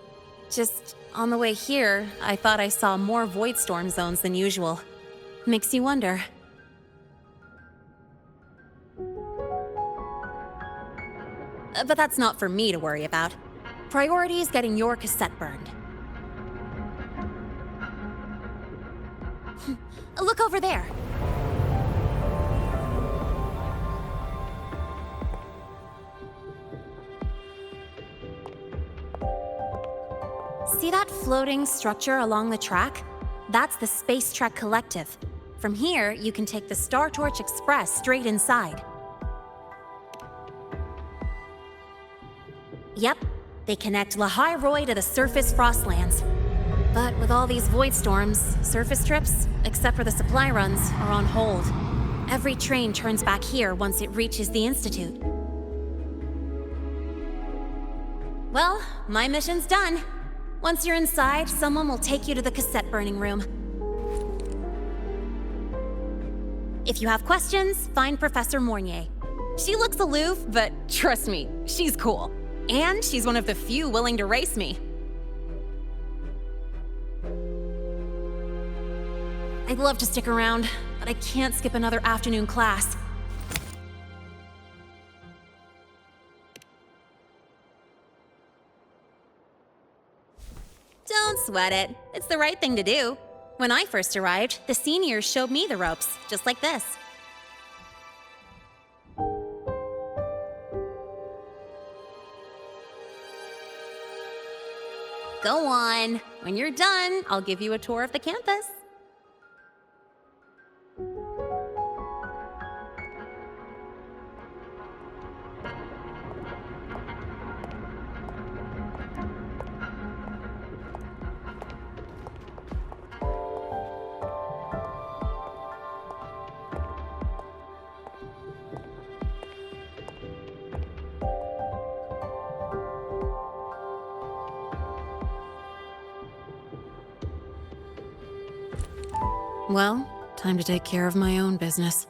Just on the way here, I thought I saw more void storm zones than usual. Makes you wonder. But that's not for me to worry about. Priority is getting your cassette burned. Look over there. See that floating structure along the track? That's the Space Trek Collective. From here, you can take the Star Torch Express straight inside. Yep, they connect Lahai-Roi to the surface Frostlands. But with all these void storms, surface trips, except for the supply runs, are on hold. Every train turns back here once it reaches the Institute. Well, my mission's done. Once you're inside, someone will take you to the cassette burning room. If you have questions, find Professor Mornye. She looks aloof, but trust me, she's cool. And she's one of the few willing to race me. I'd love to stick around, but I can't skip another afternoon class. Don't sweat it. It's the right thing to do. When I first arrived, the seniors showed me the ropes, just like this. Go on. When you're done, I'll give you a tour of the campus. Well, time to take care of my own business.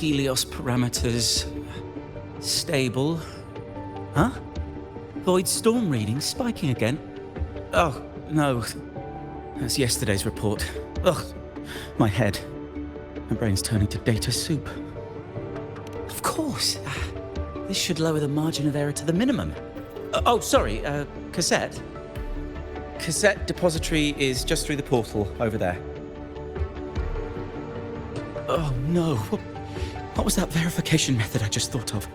Helios parameters stable. Huh? Void storm readings spiking again? Oh, no. That's yesterday's report. Ugh, my head. My brain's turning to data soup. Of course. This should lower the margin of error to the minimum. Oh, sorry, cassette. Cassette depository is just through the portal over there. Oh no, what was that verification method I just thought of?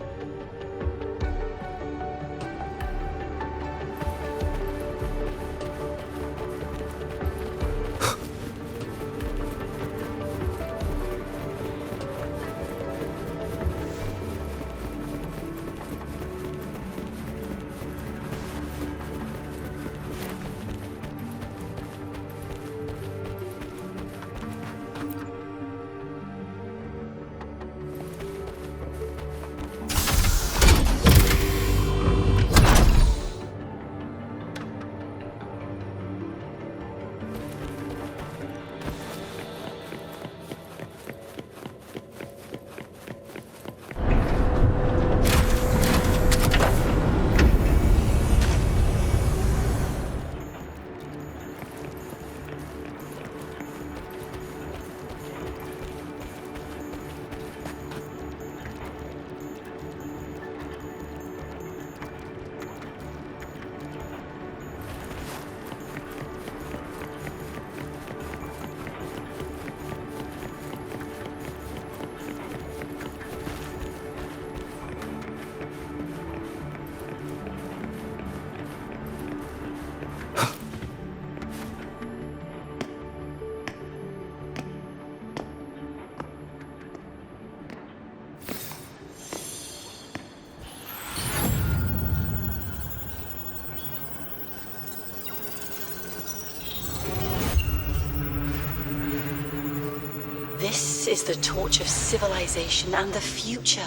This is the torch of civilization and the future.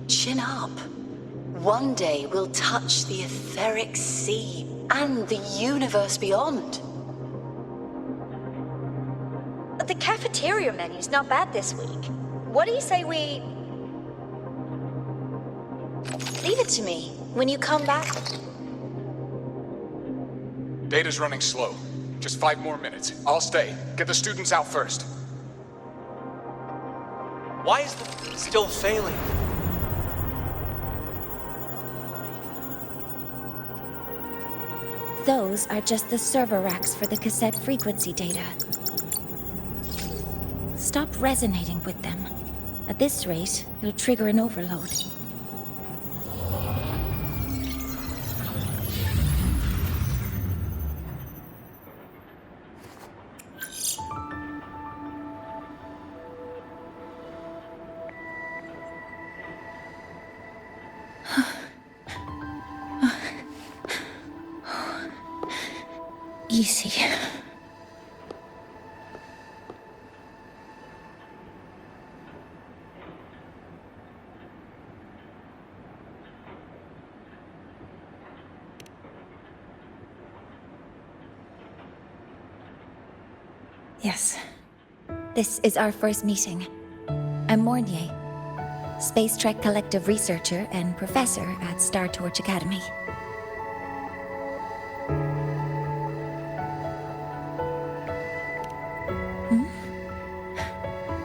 Chin up. One day we'll touch the etheric sea and the universe beyond.
The cafeteria menu's not bad this week. What do you say we... Leave it to me. When you come back...
Data's running slow. Just 5 more minutes. I'll stay. Get the students out first.
Why is the still failing?
Those are just the server racks for the cassette frequency data. Stop resonating with them. At this rate, you'll trigger an overload. Easy. Yes. This is our first meeting. I'm Mornye, Space Trek Collective researcher and professor at Star Torch Academy.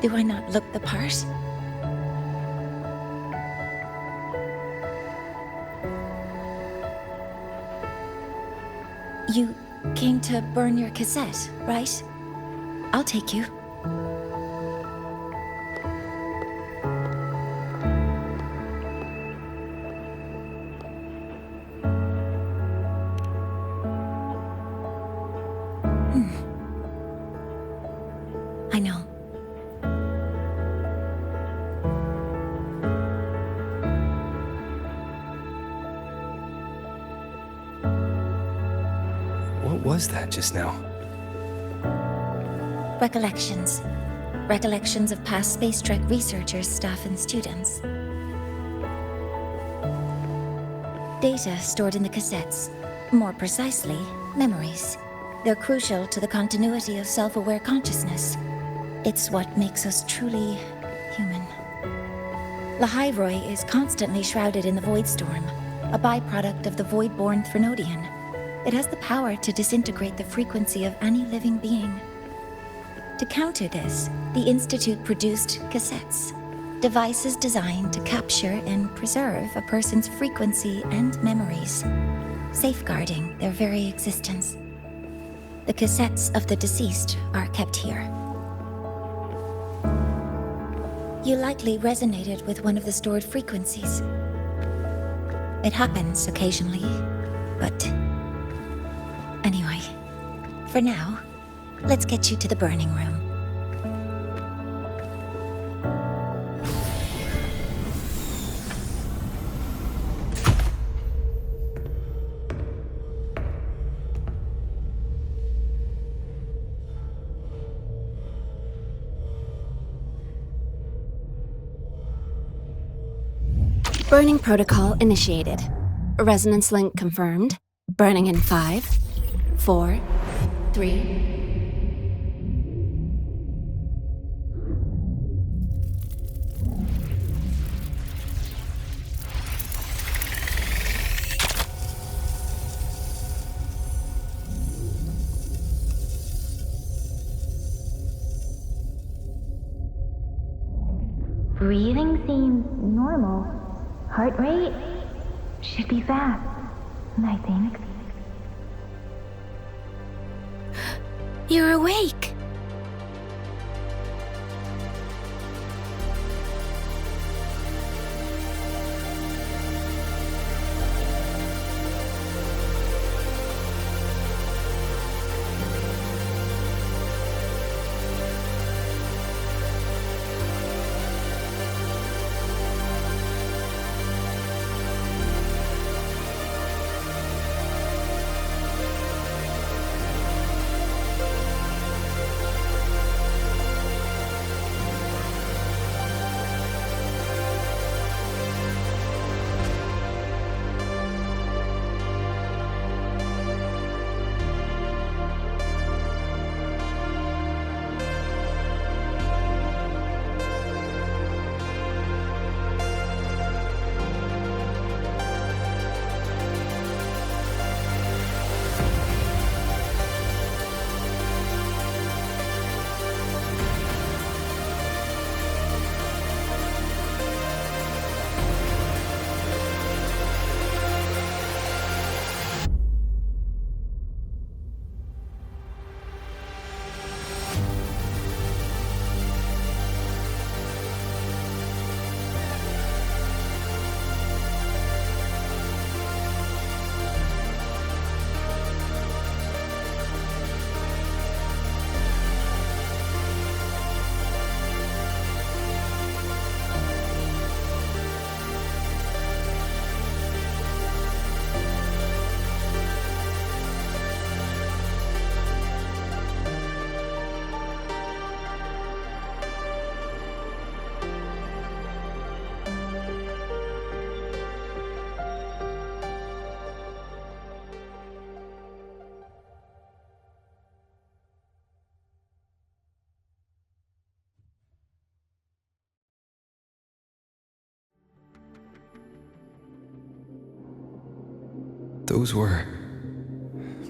Do I not look the part? You came to burn your cassette, right? I'll take you. I know.
What was that just now?
Recollections. Recollections of past Space Trek researchers, staff, and students. Data stored in the cassettes. More precisely, memories. They're crucial to the continuity of self-aware consciousness. It's what makes us truly human.
Lahai-Roi is constantly shrouded in the Void Storm, a byproduct of the void-born Threnodian. It has the power to disintegrate the frequency of any living being. To counter this, the Institute produced cassettes, devices designed to capture and preserve a person's frequency and memories, safeguarding their very existence. The cassettes of the deceased are kept here. You likely resonated with one of the stored frequencies. It happens occasionally, but... Anyway, for now, let's get you to the burning room.
Burning protocol initiated. Resonance link confirmed. Burning in 5, 4, 3...
Breathing seems normal. Heart rate should be fast, I think.
You're awake.
Those were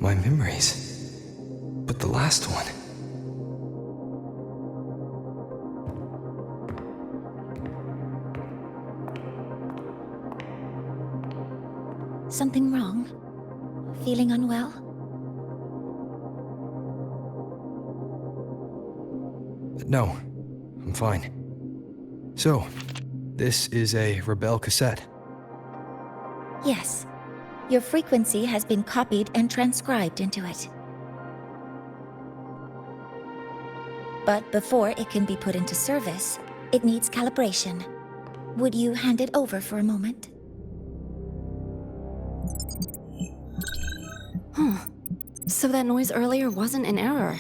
my memories. But the last one...
Something wrong? Feeling unwell?
No, I'm fine. So, this is a Rebel cassette.
Yes. Your frequency has been copied and transcribed into it. But before it can be put into service, it needs calibration. Would you hand it over for a moment?
Huh. So that noise earlier wasn't an error.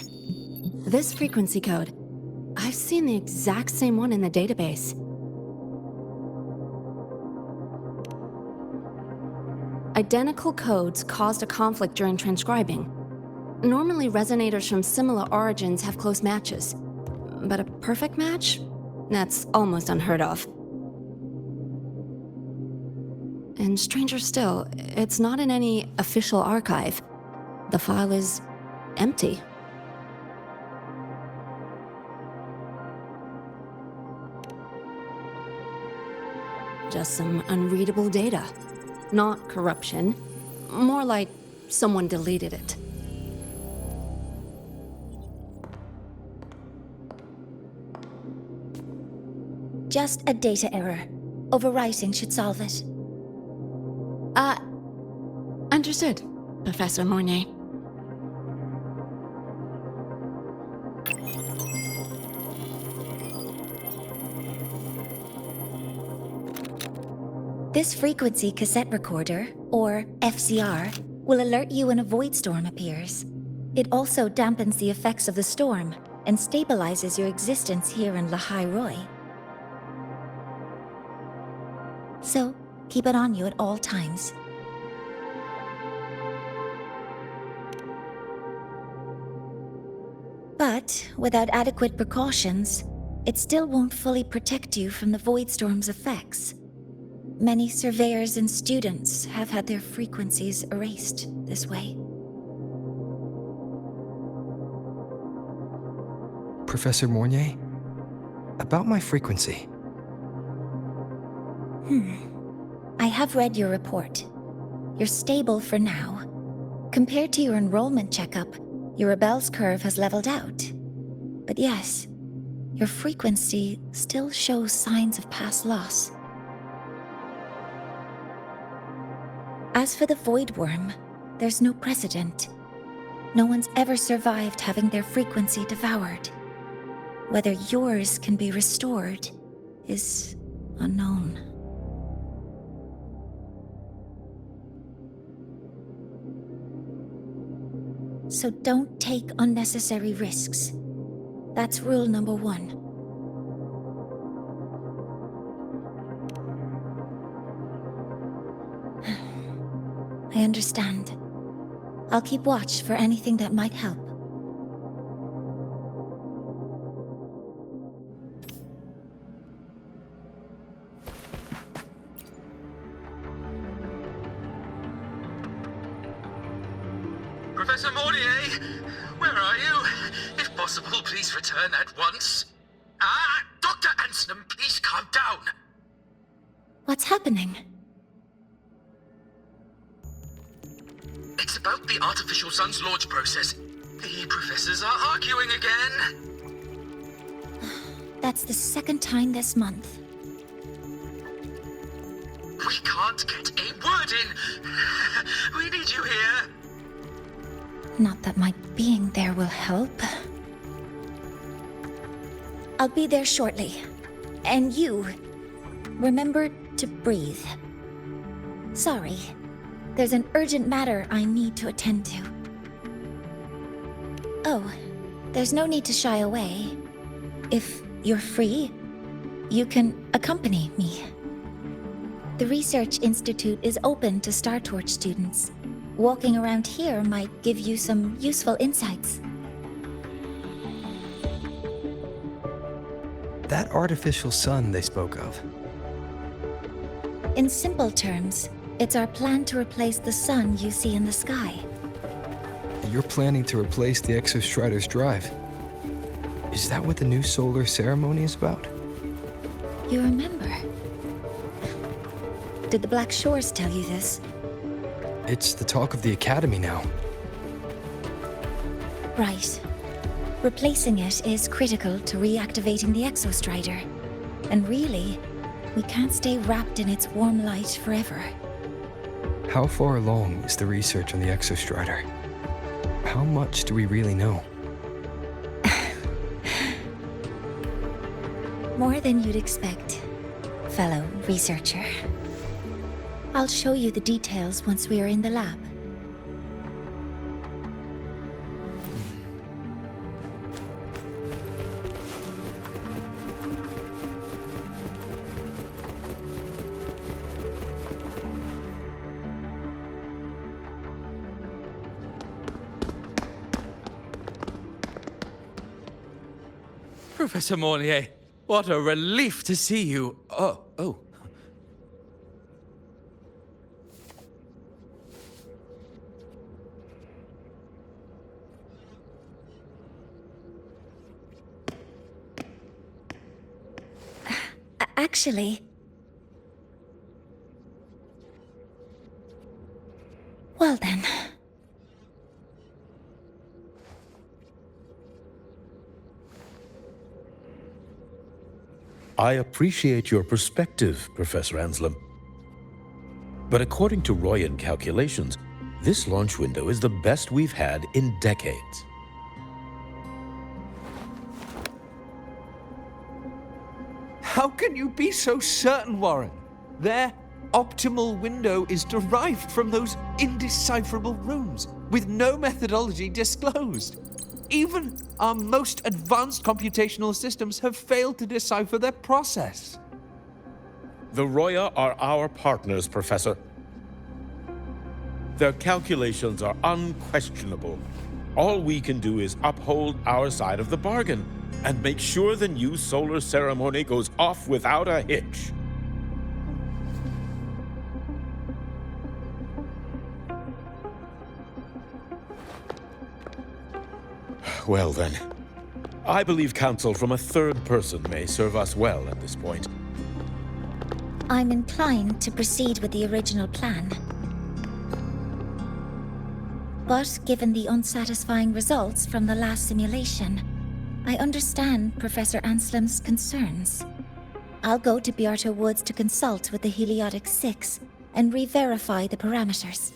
This frequency code, I've seen the exact same one in the database. Identical codes caused a conflict during transcribing. Normally, resonators from similar origins have close matches. But a perfect match? That's almost unheard of.
And stranger still, it's not in any official archive. The file is empty. Just some unreadable data. Not corruption. More like someone deleted it.
Just a data error. Overwriting should solve it.
Understood, Professor Mornye.
This frequency cassette recorder, or FCR, will alert you when a void storm appears. It also dampens the effects of the storm and stabilizes your existence here in Lahai-Roi. So, keep it on you at all times. But without adequate precautions, it still won't fully protect you from the void storm's effects. Many surveyors and students have had their frequencies erased this way.
Professor Mornye, about my frequency.
I have read your report. You're stable for now. Compared to your enrollment checkup, your rebel's curve has leveled out. But yes, your frequency still shows signs of past loss. As for the Voidworm, there's no precedent. No one's ever survived having their frequency devoured. Whether yours can be restored is unknown. So don't take unnecessary risks. That's rule number 1. I understand. I'll keep watch for anything that might help.
Professor Mornye, where are you? If possible, please return at once. Dr. Anselm, please calm down.
What's happening?
It's about the artificial sun's launch process. The professors are arguing again.
That's the second time this month.
We can't get a word in. We need you here.
Not that my being there will help. I'll be there shortly. And you, remember to breathe. Sorry, there's an urgent matter I need to attend to. Oh, there's no need to shy away. If you're free, you can accompany me. The Research Institute is open to Star Torch students. Walking around here might give you some useful insights.
That artificial sun they spoke of.
In simple terms, it's our plan to replace the sun you see in the sky.
You're planning to replace the Exostrider's drive. Is that what the new solar ceremony is about?
You remember? Did the Black Shores tell you this?
It's the talk of the Academy now.
Right. Replacing it is critical to reactivating the Exostrider. And really, we can't stay wrapped in its warm light forever.
How far along is the research on the Exostrider? How much do we really know?
More than you'd expect, fellow researcher. I'll show you the details once we are in the lab.
Professor Mornye, what a relief to see you. Oh.
Actually... Well then...
I appreciate your perspective, Professor Anselm. But according to Royan calculations, this launch window is the best we've had in decades.
How can you be so certain, Warren? Their optimal window is derived from those indecipherable runes, with no methodology disclosed. Even our most advanced computational systems have failed to decipher their process.
The Roya are our partners, Professor. Their calculations are unquestionable. All we can do is uphold our side of the bargain and make sure the new solar ceremony goes off without a hitch. Well then, I believe counsel from a third person may serve us well at this point.
I'm inclined to proceed with the original plan. But given the unsatisfying results from the last simulation, I understand Professor Anselm's concerns. I'll go to Bearta Woods to consult with the Heliotic Six and re-verify the parameters.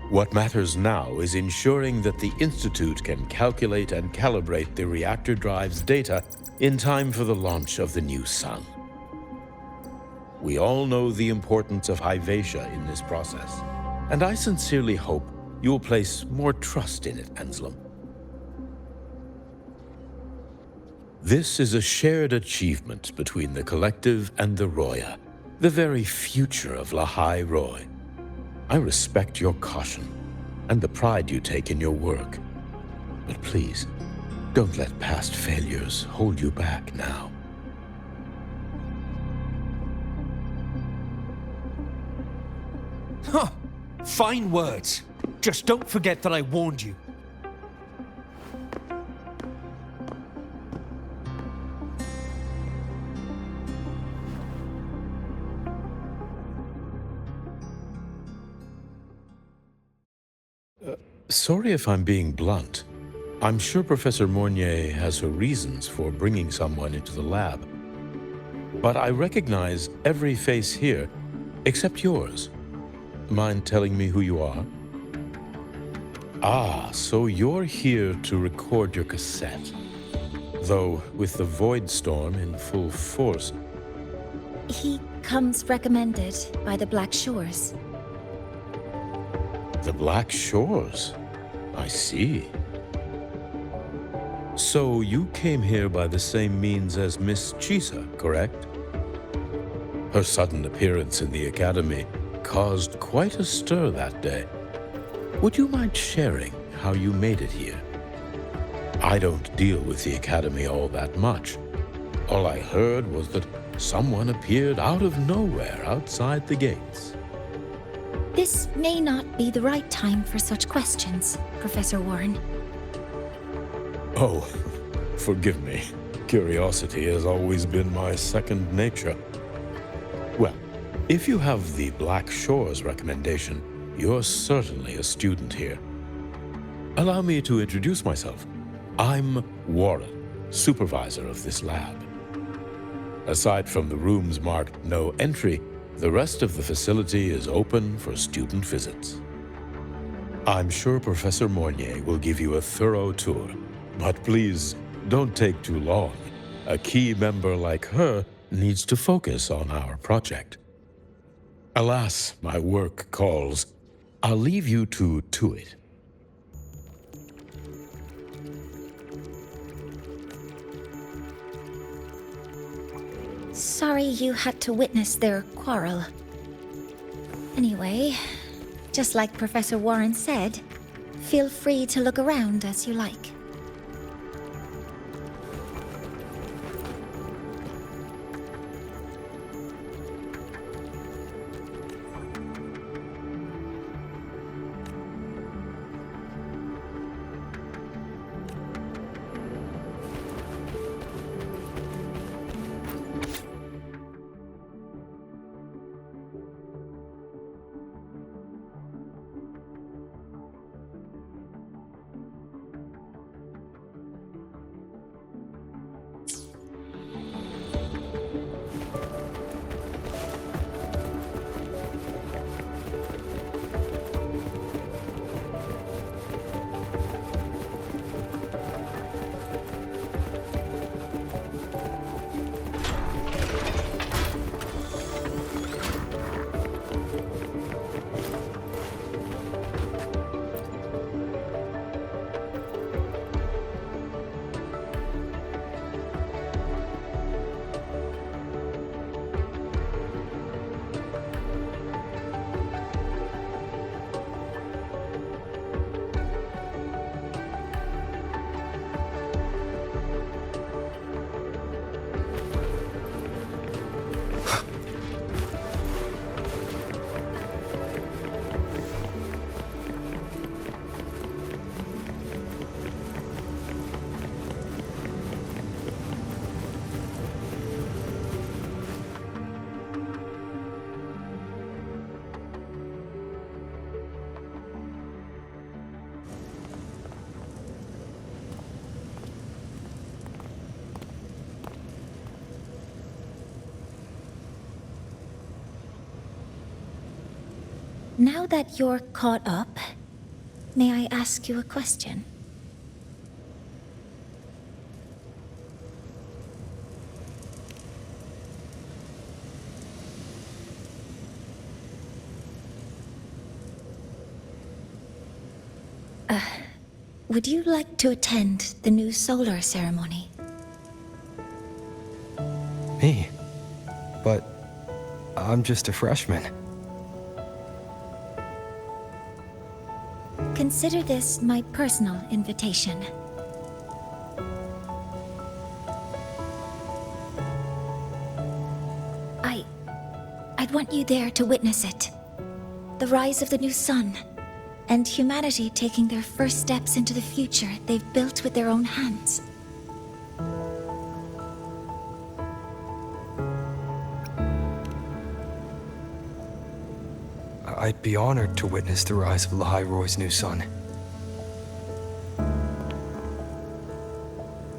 What matters now is ensuring that the Institute can calculate and calibrate the reactor drive's data in time for the launch of the new sun. We all know the importance of Hyvatia in this process, and I sincerely hope you'll place more trust in it, Anselm. This is a shared achievement between the Collective and the Roya, the very future of Lahai-Roi. I respect your caution and the pride you take in your work. But please, don't let past failures hold you back now.
Huh. Fine words. Just don't forget that I warned you.
Sorry if I'm being blunt. I'm sure Professor Mornye has her reasons for bringing someone into the lab. But I recognize every face here, except yours. Mind telling me who you are? Ah, so you're here to record your cassette. Though, with the Void Storm in full force...
He comes recommended by the Black Shores.
The Black Shores? I see. So you came here by the same means as Miss Chisa, correct? Her sudden appearance in the Academy caused quite a stir that day. Would you mind sharing how you made it here? I don't deal with the Academy all that much. All I heard was that someone appeared out of nowhere outside the gates.
This may not be the right time for such questions, Professor Warren.
Oh, forgive me. Curiosity has always been my second nature. Well, if you have the Black Shores recommendation, you're certainly a student here. Allow me to introduce myself. I'm Warren, supervisor of this lab. Aside from the rooms marked no entry, the rest of the facility is open for student visits. I'm sure Professor Mornye will give you a thorough tour, but please don't take too long. A key member like her needs to focus on our project. Alas, my work calls. I'll leave you to it.
Sorry you had to witness their quarrel. Anyway, just like Professor Warren said, feel free to look around as you like. Now that you're caught up, may I ask you a question? Would you like to attend the new solar ceremony?
Me? But I'm just a freshman.
Consider this my personal invitation. I'd want you there to witness it. The rise of the new sun, and humanity taking their first steps into the future they've built with their own hands.
I'd be honored to witness the rise of Lahai-Roi's new sun.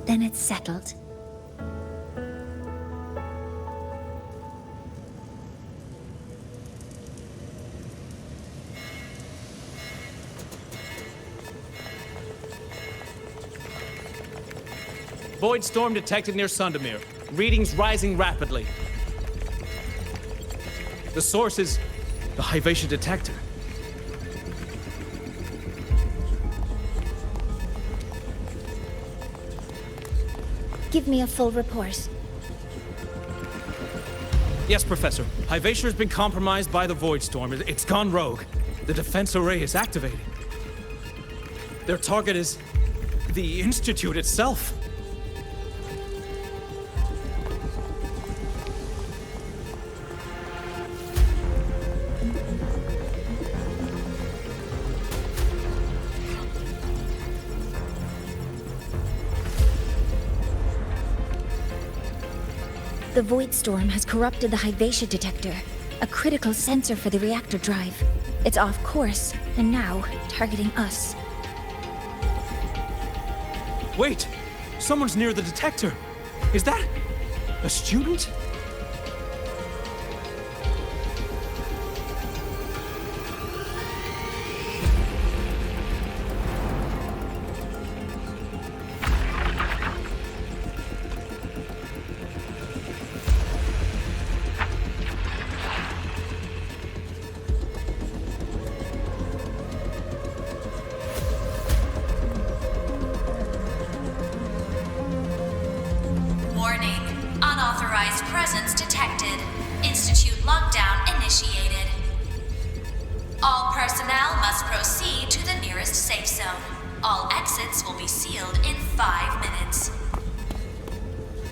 Then it's settled.
Void storm detected near Sundamir. Readings rising rapidly. The source is the Hyvatia detector.
Give me a full report.
Yes, Professor. Hyvatia has been compromised by the Void Storm. It's gone rogue. The defense array is activated. Their target is the Institute itself.
The Void Storm has corrupted the Hyvatia detector, a critical sensor for the reactor drive. It's off course, and now targeting us.
Wait! Someone's near the detector! Is that a student?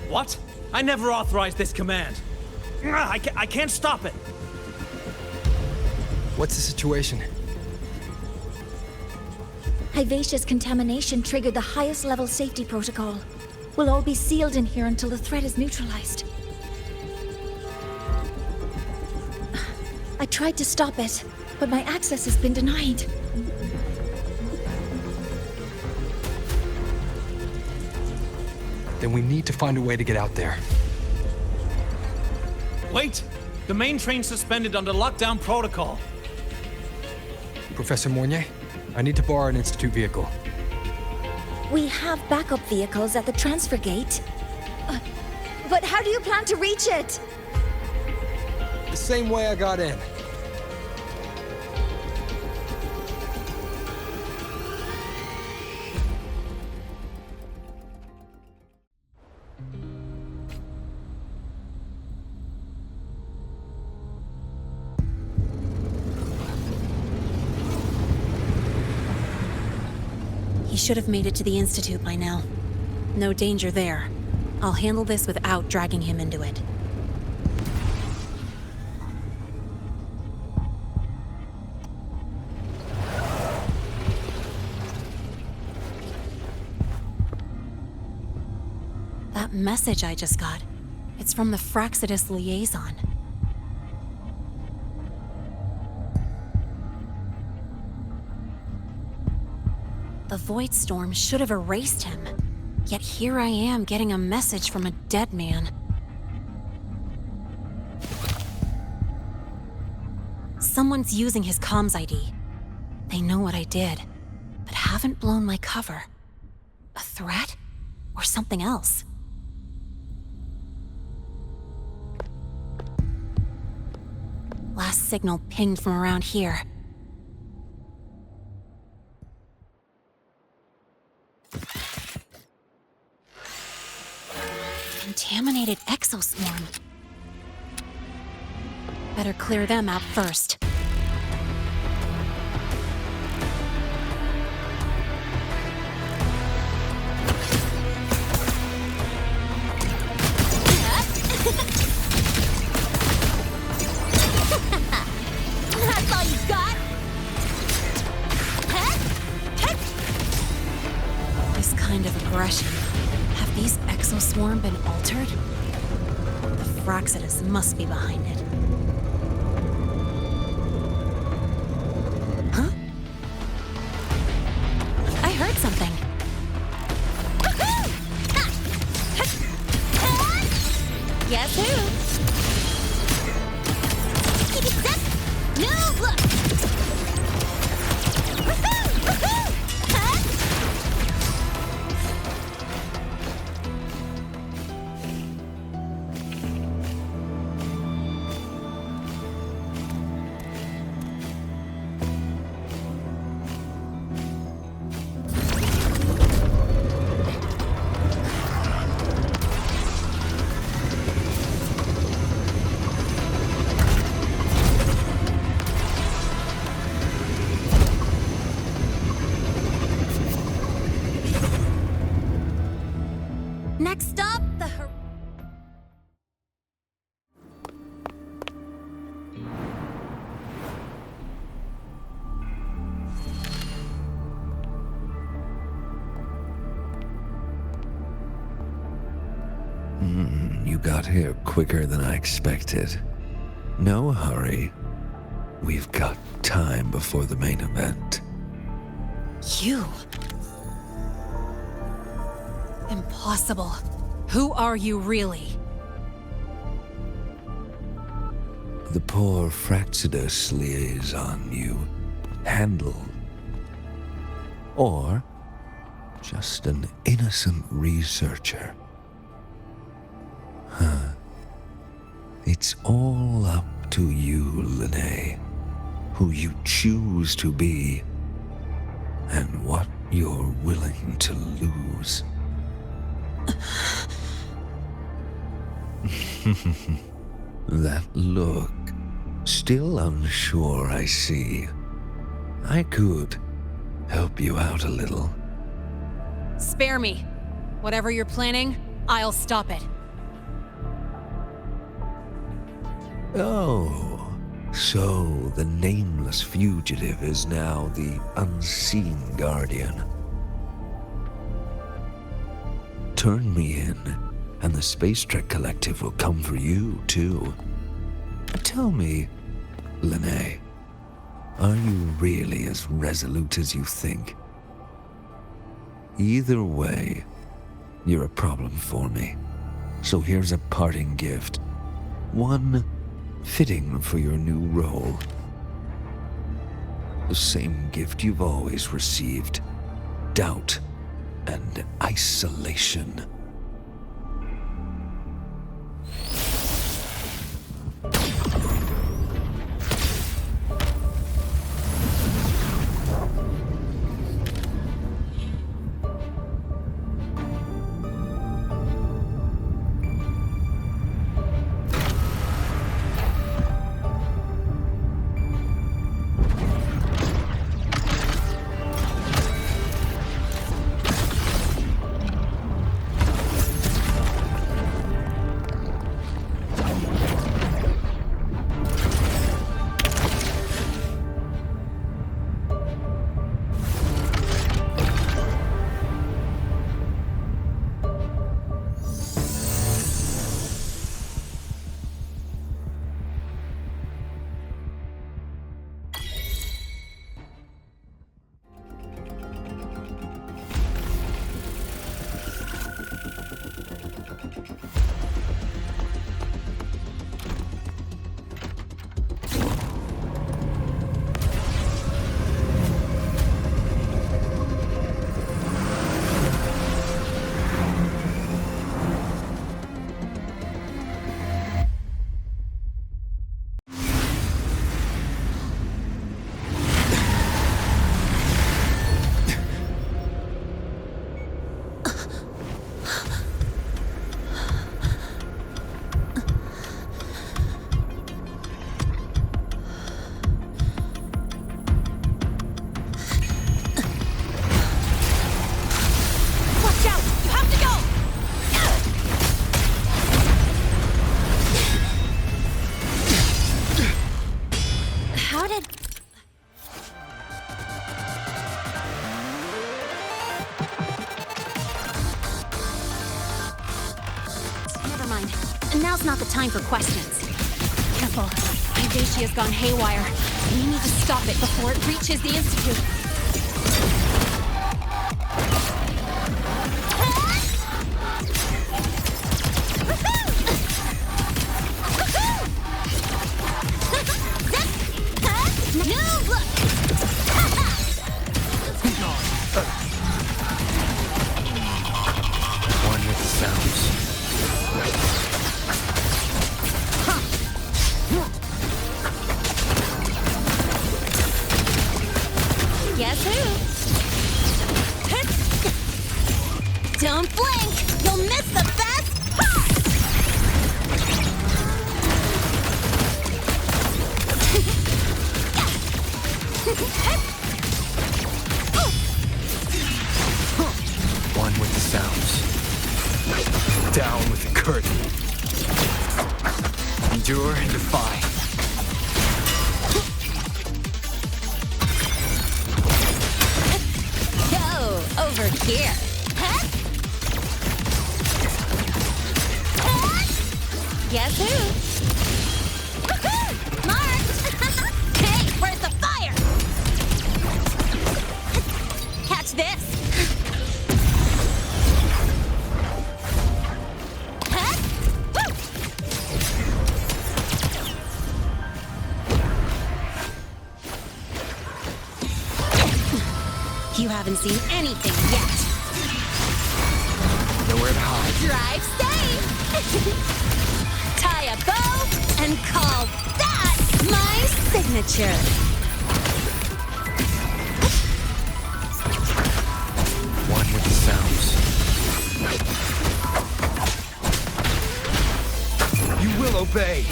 What? I never authorized this command. I can't stop it.
What's the situation?
Hyvatia's contamination triggered the highest level safety protocol. We'll all be sealed in here until the threat is neutralized. I tried to stop it, but my access has been denied.
Then we need to find a way to get out there.
Wait! The main train's suspended under lockdown protocol.
Professor Mornye, I need to borrow an Institute vehicle.
We have backup vehicles at the transfer gate. But how do you plan to reach it?
The same way I got in.
He should have made it to the Institute by now. No danger there. I'll handle this without dragging him into it. That message I just got, it's from the Fraxidus liaison. The Void Storm should have erased him. Yet here I am getting a message from a dead man. Someone's using his comms ID. They know what I did, but haven't blown my cover. A threat? Or something else? Last signal pinged from around here. Contaminated exoswarm. Better clear them out first.
That's all you got?
This kind of aggression. Have these exoswarm been altered? The Fraxidus must be behind it. Huh? I heard something. Guess who?
No, look!
Next up, the
You got here quicker than I expected. No hurry. We've got time before the main event.
You? Impossible. Who are you really?
The poor Fraxidus liaison you handled. Or just an innocent researcher. It's all up to you, Lynae. Who you choose to be, and what you're willing to lose. That look. Still unsure, I see. I could help you out a little.
Spare me. Whatever you're planning, I'll stop it.
Oh, so the nameless fugitive is now the unseen guardian. Turn me in, and the Space Trek Collective will come for you, too. Tell me, Lynae, are you really as resolute as you think? Either way, you're a problem for me. So here's a parting gift. One fitting for your new role. The same gift you've always received. Doubt and isolation.
Now's not the time for questions. Careful. Hyvatia's gone haywire. We need to stop it before it reaches the Institute.
One with the sounds.
Guess who? Don't blink! You'll miss the best part!
One with the sounds. Down with the curtain. Endure and defy.
Go over here. Guess who? Marked! Hey, where's the fire? Catch this! You haven't seen anything yet.
Nowhere to hide.
Drive safe! Tie a bow and call that my signature.
One with the sounds. You will obey.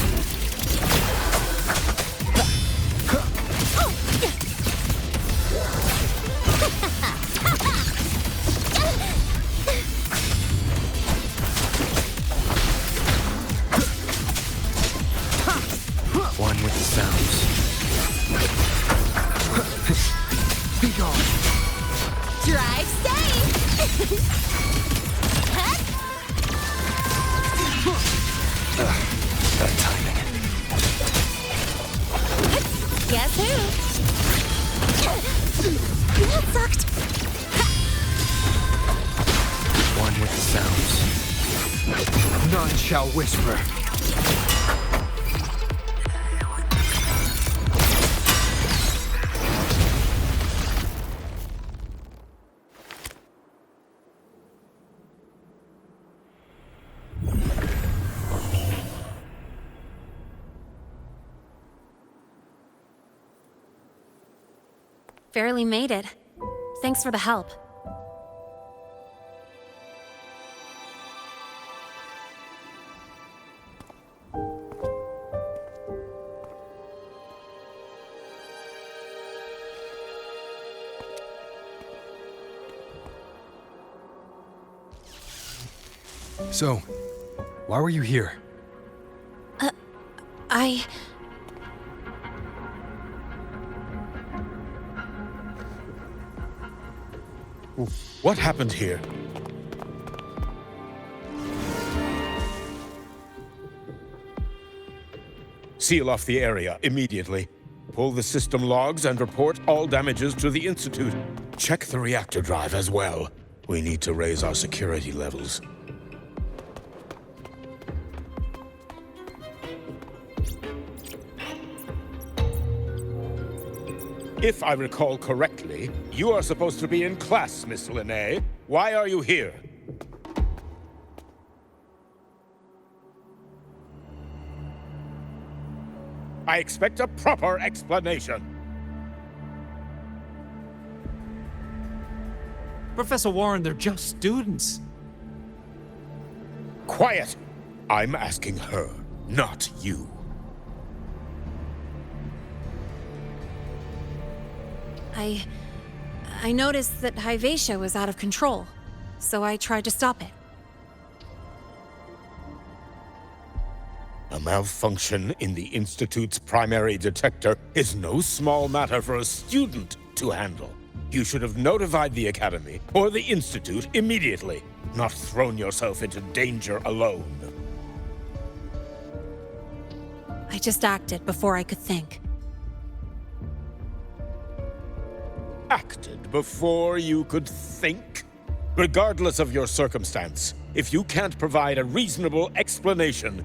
One with the sounds. Be gone.
Drive safe!
Bad timing.
Guess who? That sucked.
One with the sounds. None shall whisper.
Barely made it. Thanks for the help.
So, why were you here?
What happened here? Seal off the area immediately. Pull the system logs and report all damages to the Institute. Check the reactor drive as well. We need to raise our security levels. If I recall correctly, you are supposed to be in class, Miss Lynae. Why are you here? I expect a proper explanation.
Professor Warren, they're just students.
Quiet! I'm asking her, not you.
I noticed that Hyvatia was out of control, so I tried to stop it.
A malfunction in the Institute's primary detector is no small matter for a student to handle. You should have notified the Academy or the Institute immediately, not thrown yourself into danger alone.
I just acted before I could think.
Acted before you could think? Regardless of your circumstance, if you can't provide a reasonable explanation,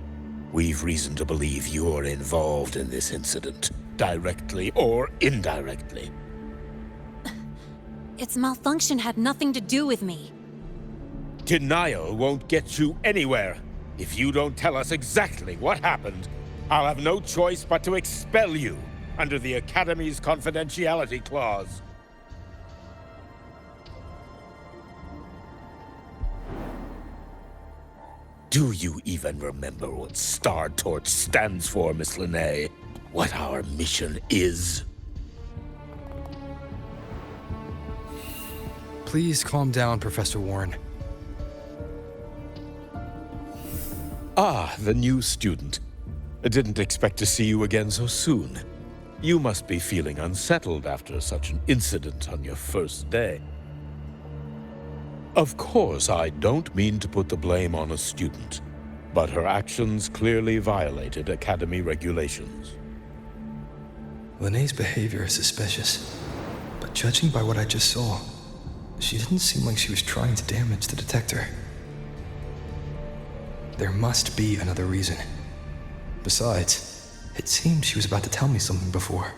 we've reason to believe you're involved in this incident, directly or indirectly.
Its malfunction had nothing to do with me.
Denial won't get you anywhere. If you don't tell us exactly what happened, I'll have no choice but to expel you under the Academy's confidentiality clause. Do you even remember what Star Torch stands for, Miss Lynae? What our mission is?
Please calm down, Professor Warren.
Ah, the new student. I didn't expect to see you again so soon. You must be feeling unsettled after such an incident on your first day. Of course, I don't mean to put the blame on a student, but her actions clearly violated Academy regulations.
Lynae's behavior is suspicious, but judging by what I just saw, she didn't seem like she was trying to damage the detector. There must be another reason. Besides, it seemed she was about to tell me something before.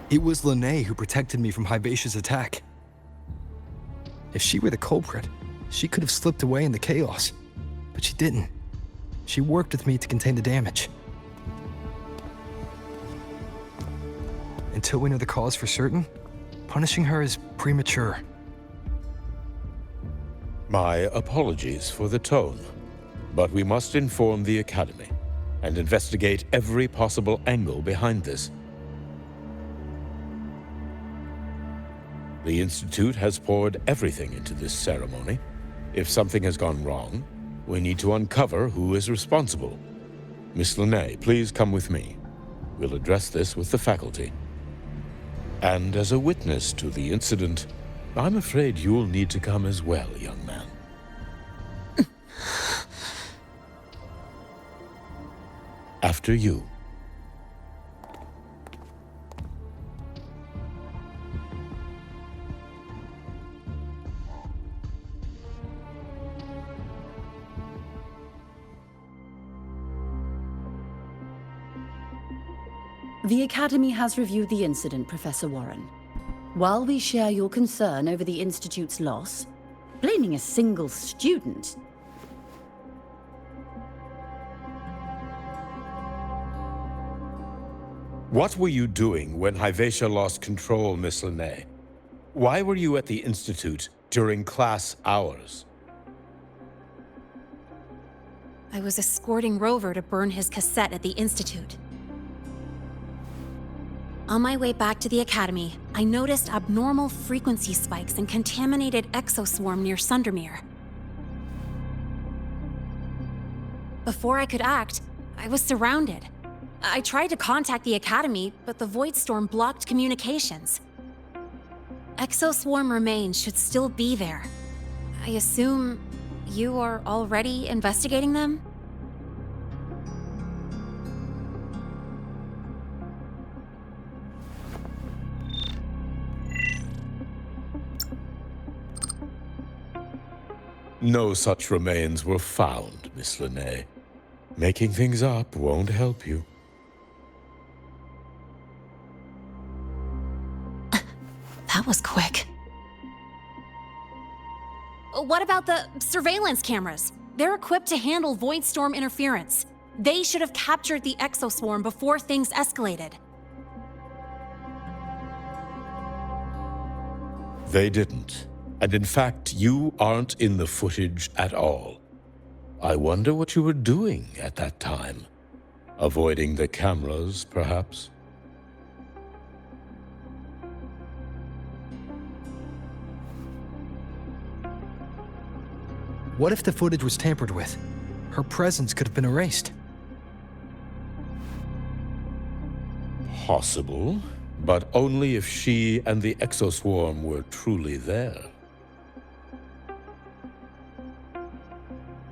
It was Lynae who protected me from Hyvatia's attack. If she were the culprit, she could have slipped away in the chaos. But she didn't. She worked with me to contain the damage. Until we know the cause for certain, punishing her is premature.
My apologies for the tone, but we must inform the Academy and investigate every possible angle behind this. The Institute has poured everything into this ceremony. If something has gone wrong, we need to uncover who is responsible. Miss Lynae, please come with me. We'll address this with the faculty. And as a witness to the incident, I'm afraid you'll need to come as well, young man. After you.
The Academy has reviewed the incident, Professor Warren. While we share your concern over the Institute's loss, blaming a single student...
What were you doing when Hyvatia lost control, Miss Lynae? Why were you at the Institute during class hours?
I was escorting Rover to burn his cassette at the Institute. On my way back to the Academy, I noticed abnormal frequency spikes and contaminated exoswarm near Sundermere. Before I could act, I was surrounded. I tried to contact the Academy, but the Void Storm blocked communications. Exoswarm remains should still be there. I assume you are already investigating them?
No such remains were found, Miss Lynae. Making things up won't help you.
That was quick. What about the surveillance cameras? They're equipped to handle Void Storm interference. They should have captured the exoswarm before things escalated.
They didn't. And in fact, you aren't in the footage at all. I wonder what you were doing at that time. Avoiding the cameras, perhaps?
What if the footage was tampered with? Her presence could have been erased.
Possible, but only if she and the exoswarm were truly there.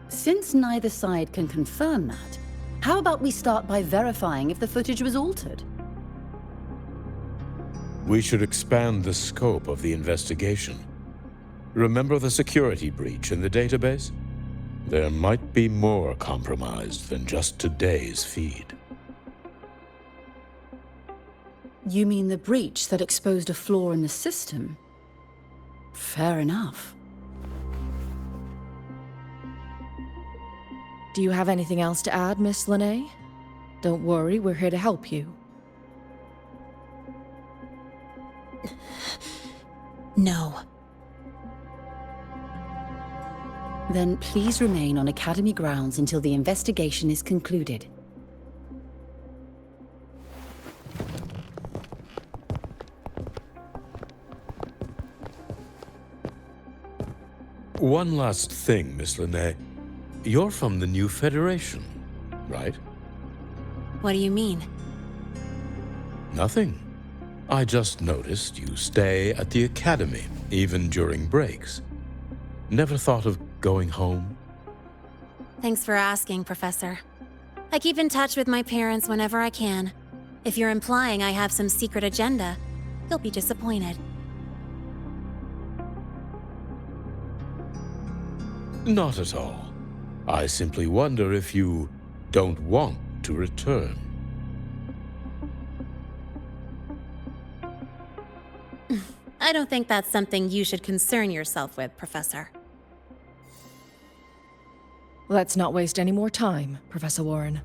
Since neither side can confirm that, How about we start by verifying if the footage was altered?
We should expand the scope of the investigation. Remember the security breach in the database? There might be more compromised than just today's feed.
You mean the breach that exposed a flaw in the system? Fair enough.
Do you have anything else to add, Miss Lynae? Don't worry, we're here to help you.
No. Then please remain on Academy grounds until the investigation is concluded.
One last thing, Miss Lynae. You're from the new Federation, right?
What do you mean?
Nothing. I just noticed you stay at the Academy, even during breaks. Never thought of going home?
Thanks for asking, Professor. I keep in touch with my parents whenever I can. If you're implying I have some secret agenda, you'll be disappointed.
Not at all. I simply wonder if you don't want to return.
I don't think that's something you should concern yourself with, Professor.
Let's not waste any more time, Professor Warren.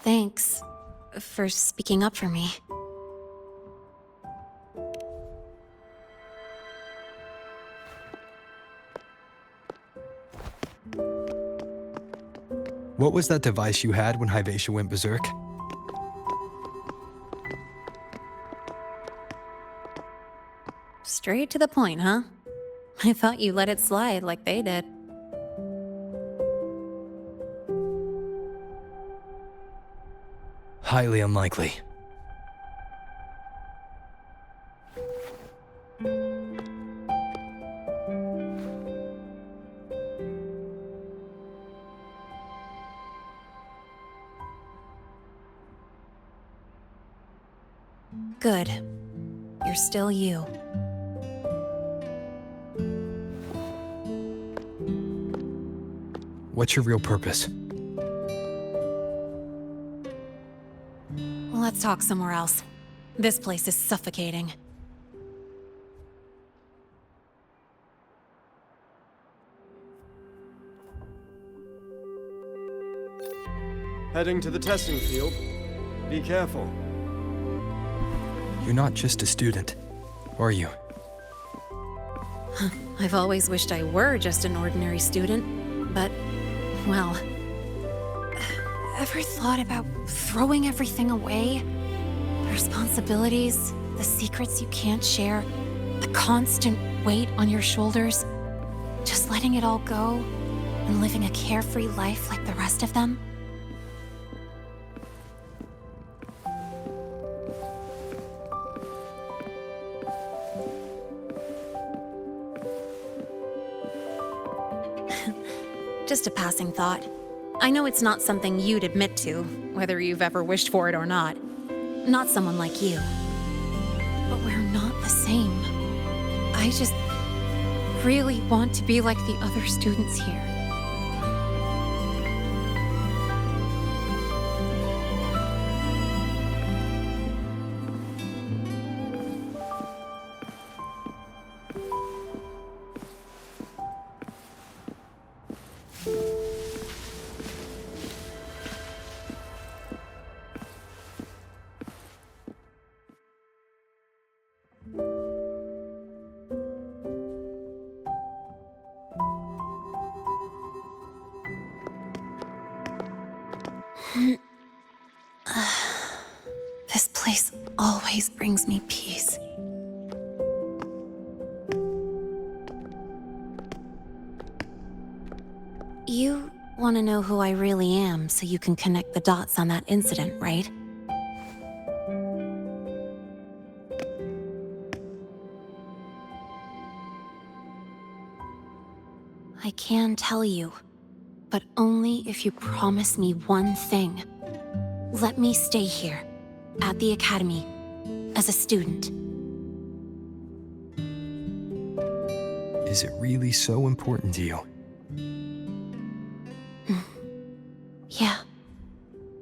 Thanks for speaking up for me.
What was that device you had when Hyvatia went berserk?
Straight to the point, huh? I thought you let it slide like they did.
Highly unlikely.
Good. You're still you.
What's your real purpose?
Let's talk somewhere else. This place is suffocating.
Heading to the testing field. Be careful.
You're not just a student, are you?
I've always wished I were just an ordinary student, but, well... Ever thought about throwing everything away? The responsibilities, the secrets you can't share, the constant weight on your shoulders. Just letting it all go and living a carefree life like the rest of them? Just a passing thought. I know it's not something you'd admit to, whether you've ever wished for it or not. Not someone like you. But we're not the same. I just really want to be like the other students here. This place always brings me peace. You want to know who I really am so you can connect the dots on that incident, right? I can tell you, but only if you promise me one thing. Let me stay here, at the Academy, as a student.
Is it really so important to you?
Yeah,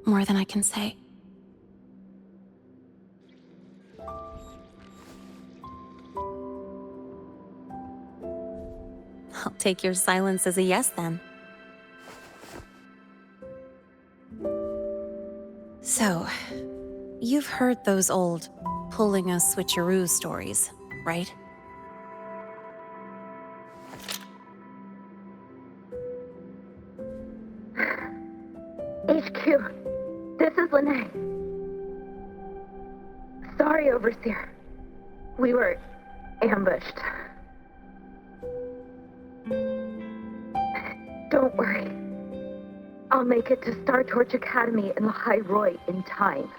more than I can say. I'll take your silence as a yes, then. So, you've heard those old pulling a switcheroo stories, right?
HQ, this is Lynae. Sorry, Overseer. We were ambushed. Don't worry. I'll make it to Star Torch Academy in Lahai-Roi in time.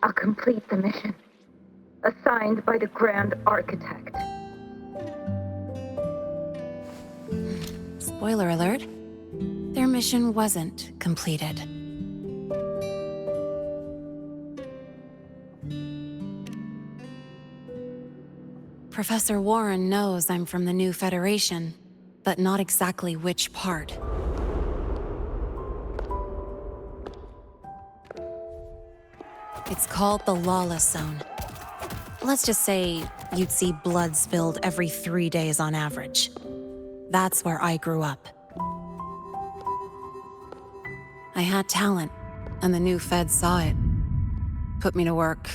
I'll complete the mission, assigned by the Grand Architect.
Spoiler alert. Their mission wasn't completed. Professor Warren knows I'm from the new Federation, but not exactly which part. It's called the Lawless Zone. Let's just say you'd see blood spilled every 3 days on average. That's where I grew up. I had talent, and the new feds saw it. Put me to work,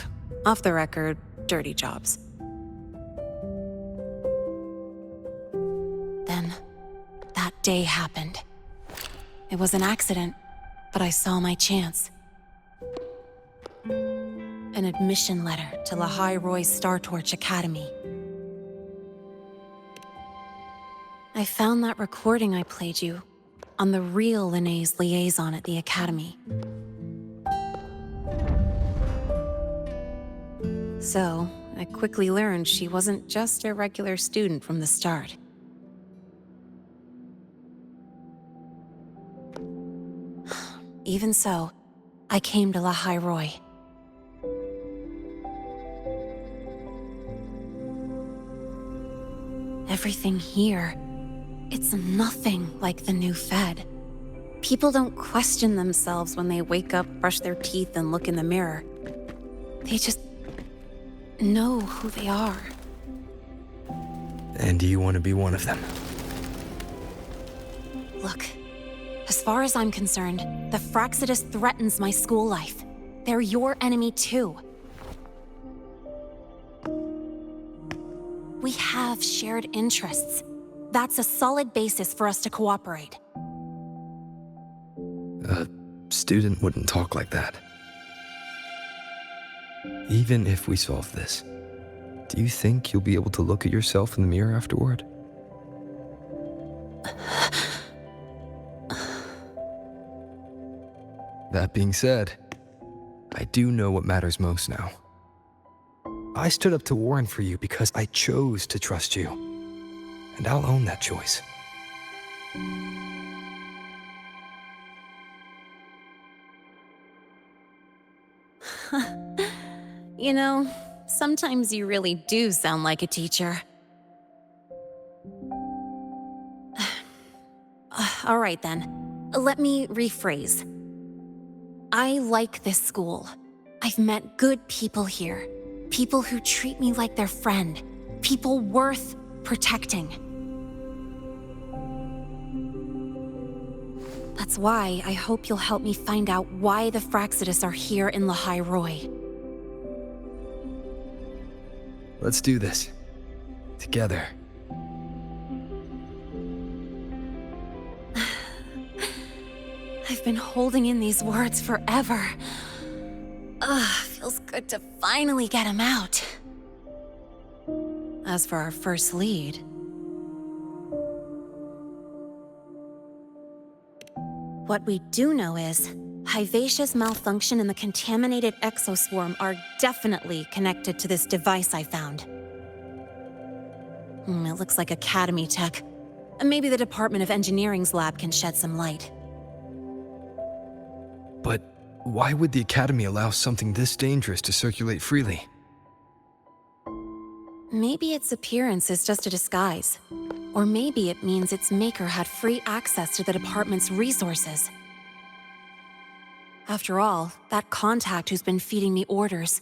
off the record, dirty jobs. Then, that day happened. It was an accident, but I saw my chance. An admission letter to Lahai-Roi Star Torch Academy. I found that recording I played you on the real Lynae's liaison at the Academy. So, I quickly learned she wasn't just a regular student from the start. Even so, I came to Lahai-Roi. Everything here, it's nothing like the new Fed. People don't question themselves when they wake up, brush their teeth, and look in the mirror. They just know who they are.
And do you want to be one of them?
Look, as far as I'm concerned, the Fraxidus threatens my school life. They're your enemy too. We have shared interests. That's a solid basis for us to cooperate.
A student wouldn't talk like that. Even if we solve this, do you think you'll be able to look at yourself in the mirror afterward? That being said, I do know what matters most now. I stood up to Warren for you because I chose to trust you. And I'll own that choice.
You know, sometimes you really do sound like a teacher. All right then, let me rephrase. I like this school. I've met good people here. People who treat me like their friend. People worth protecting. That's why I hope you'll help me find out why the Fraxidus are here in Lahai-Roi.
Let's do this. Together.
I've been holding in these words forever. Feels good to finally get them out. As for our first lead, What we do know is, Hyvatia's malfunction and the contaminated exoswarm are definitely connected to this device I found. It looks like Academy tech. Maybe the Department of Engineering's lab can shed some light.
But why would the Academy allow something this dangerous to circulate freely?
Maybe its appearance is just a disguise. Or maybe it means its maker had free access to the department's resources. After all, that contact who's been feeding me orders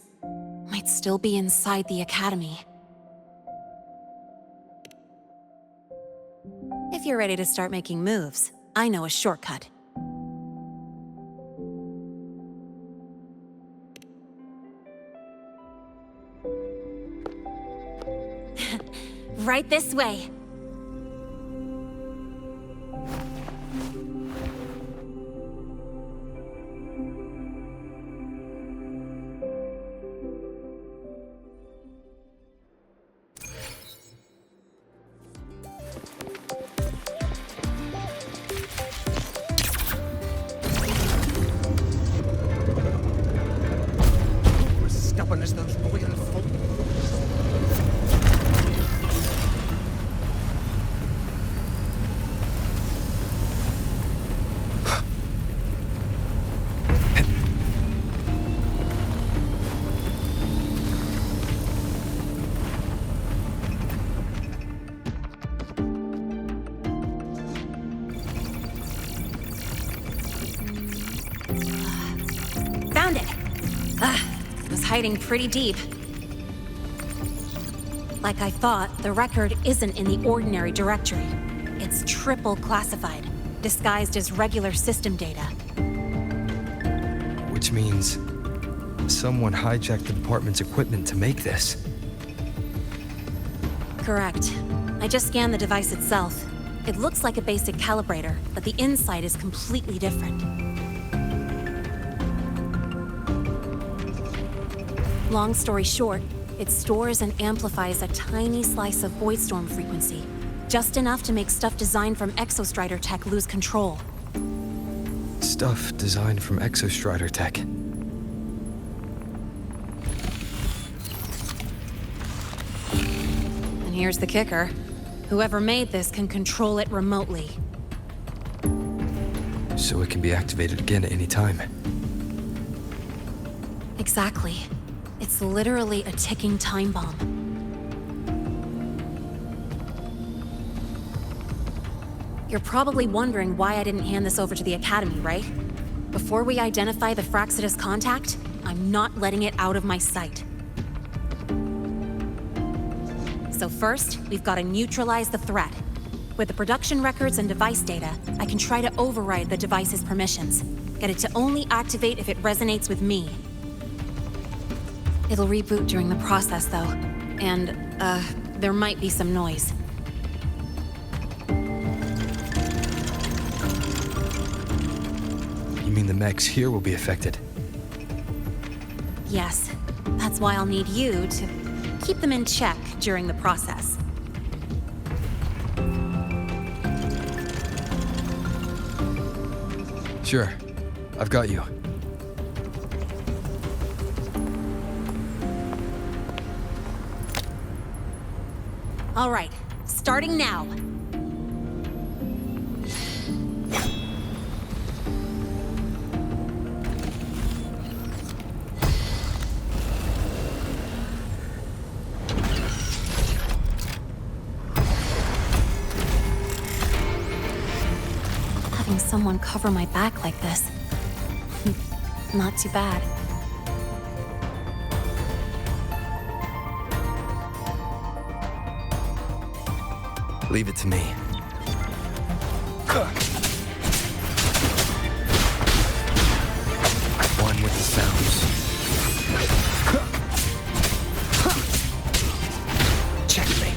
might still be inside the Academy. If you're ready to start making moves, I know a shortcut. Right this way.
Stubborn as those royal folk.
Found it! Was hiding pretty deep. Like I thought, the record isn't in the ordinary directory. It's triple classified, disguised as regular system data.
Which means someone hijacked the department's equipment to make this.
Correct. I just scanned the device itself. It looks like a basic calibrator, but the inside is completely different. Long story short, it stores and amplifies a tiny slice of Voidstorm frequency, just enough to make stuff designed from Exostrider tech lose control.
Stuff designed from Exostrider tech.
And here's the kicker. Whoever made this can control it remotely.
So it can be activated again at any time.
Exactly. It's literally a ticking time bomb. You're probably wondering why I didn't hand this over to the Academy, right? Before we identify the Fraxidus contact, I'm not letting it out of my sight. So first, we've got to neutralize the threat. With the production records and device data, I can try to override the device's permissions. Get it to only activate if it resonates with me. It'll reboot during the process, though. And, there might be some noise.
You mean the mechs here will be affected?
Yes. That's why I'll need you to keep them in check during the process.
Sure. I've got you.
All right, starting now. Having someone cover my back like this. Not too bad.
Leave it to me. One with the sounds. Checkmate.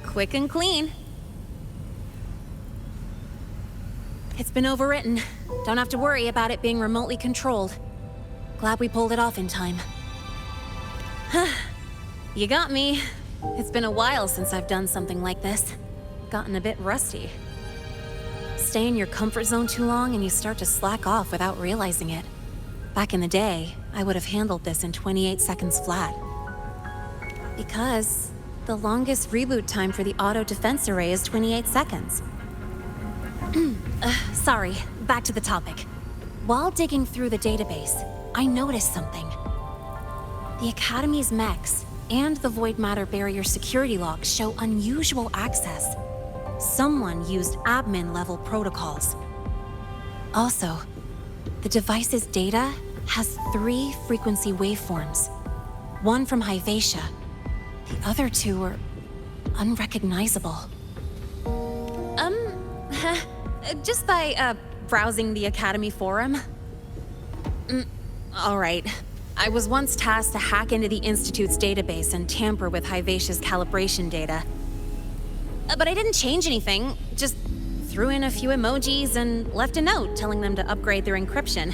Quick and clean. It's been overwritten. Don't have to worry about it being remotely controlled. Glad we pulled it off in time. You got me. It's been a while since I've done something like this. Gotten a bit rusty. Stay in your comfort zone too long and you start to slack off without realizing it. Back in the day, I would have handled this in 28 seconds flat. Because the longest reboot time for the auto defense array is 28 seconds. Sorry, back to the topic. While digging through the database, I noticed something. The Academy's mechs and the Void Matter Barrier security logs show unusual access. Someone used admin-level protocols. Also, the device's data has 3 frequency waveforms. One from Hyvatia. The other 2 are unrecognizable. Just by, browsing the Academy forum. All right. I was once tasked to hack into the Institute's database and tamper with Hyvatia's calibration data. But I didn't change anything, just threw in a few emojis and left a note telling them to upgrade their encryption.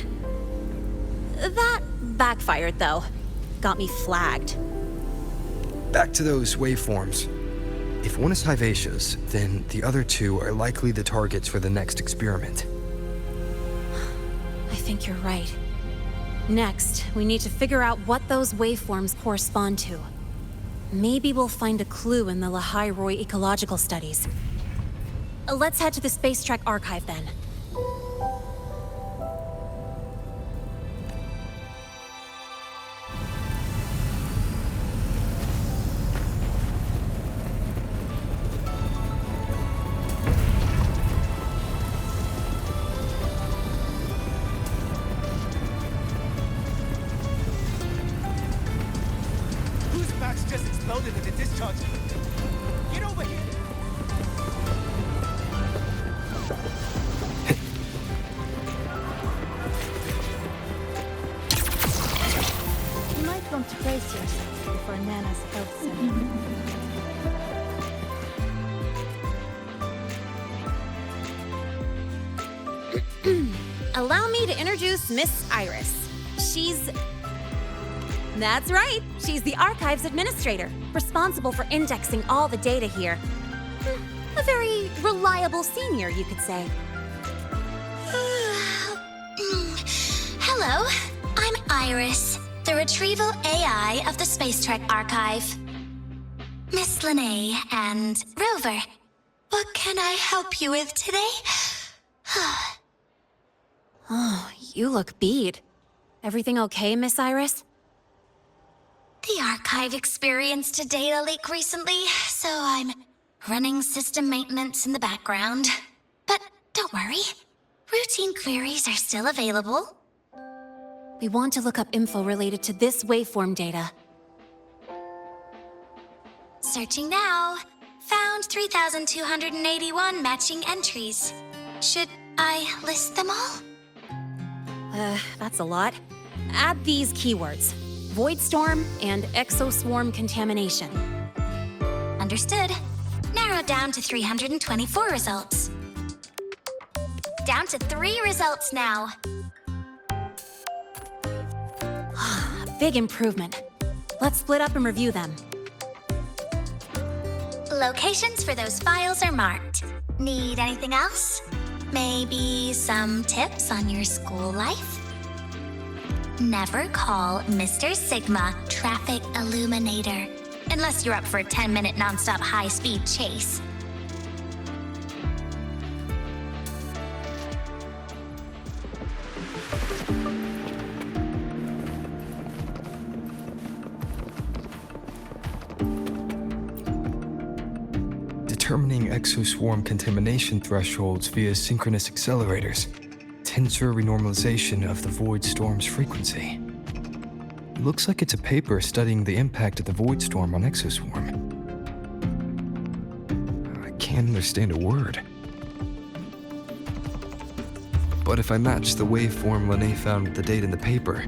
That backfired, though. Got me flagged.
Back to those waveforms. If one is Hyvatia's, then the other 2 are likely the targets for the next experiment.
I think you're right. Next, we need to figure out what those waveforms correspond to. Maybe we'll find a clue in the Lahai-Roi ecological studies. Let's head to the Space Trek archive then.
Just exploded in the discharge. Get over here!
You might want to brace yourself before Nana's health center.
Allow me to introduce Miss Iris. That's right. She's the Archives Administrator, responsible for indexing all the data here. A very reliable senior, you could say.
Hello, I'm Iris, the retrieval AI of the Space Trek Archive. Miss Lynae and Rover, what can I help you with today?
Oh, you look beat. Everything okay, Miss Iris?
The archive experienced a data leak recently, so I'm running system maintenance in the background. But don't worry, routine queries are still available.
We want to look up info related to this waveform data.
Searching now. Found 3,281 matching entries. Should I list them all?
That's a lot. Add these keywords. Voidstorm and exoswarm contamination.
Understood. Narrowed down to 324 results. Down to 3 results now.
Big improvement. Let's split up and review them.
Locations for those files are marked. Need anything else? Maybe some tips on your school life? Never call Mr. Sigma Traffic Illuminator, unless you're up for a 10-minute non-stop high-speed chase.
Determining exoswarm contamination thresholds via synchronous accelerators. Tensor renormalization of the Voidstorm's frequency. Looks like it's a paper studying the impact of the Voidstorm on exoswarm. I can't understand a word. But if I match the waveform Lynae found with the data in the paper,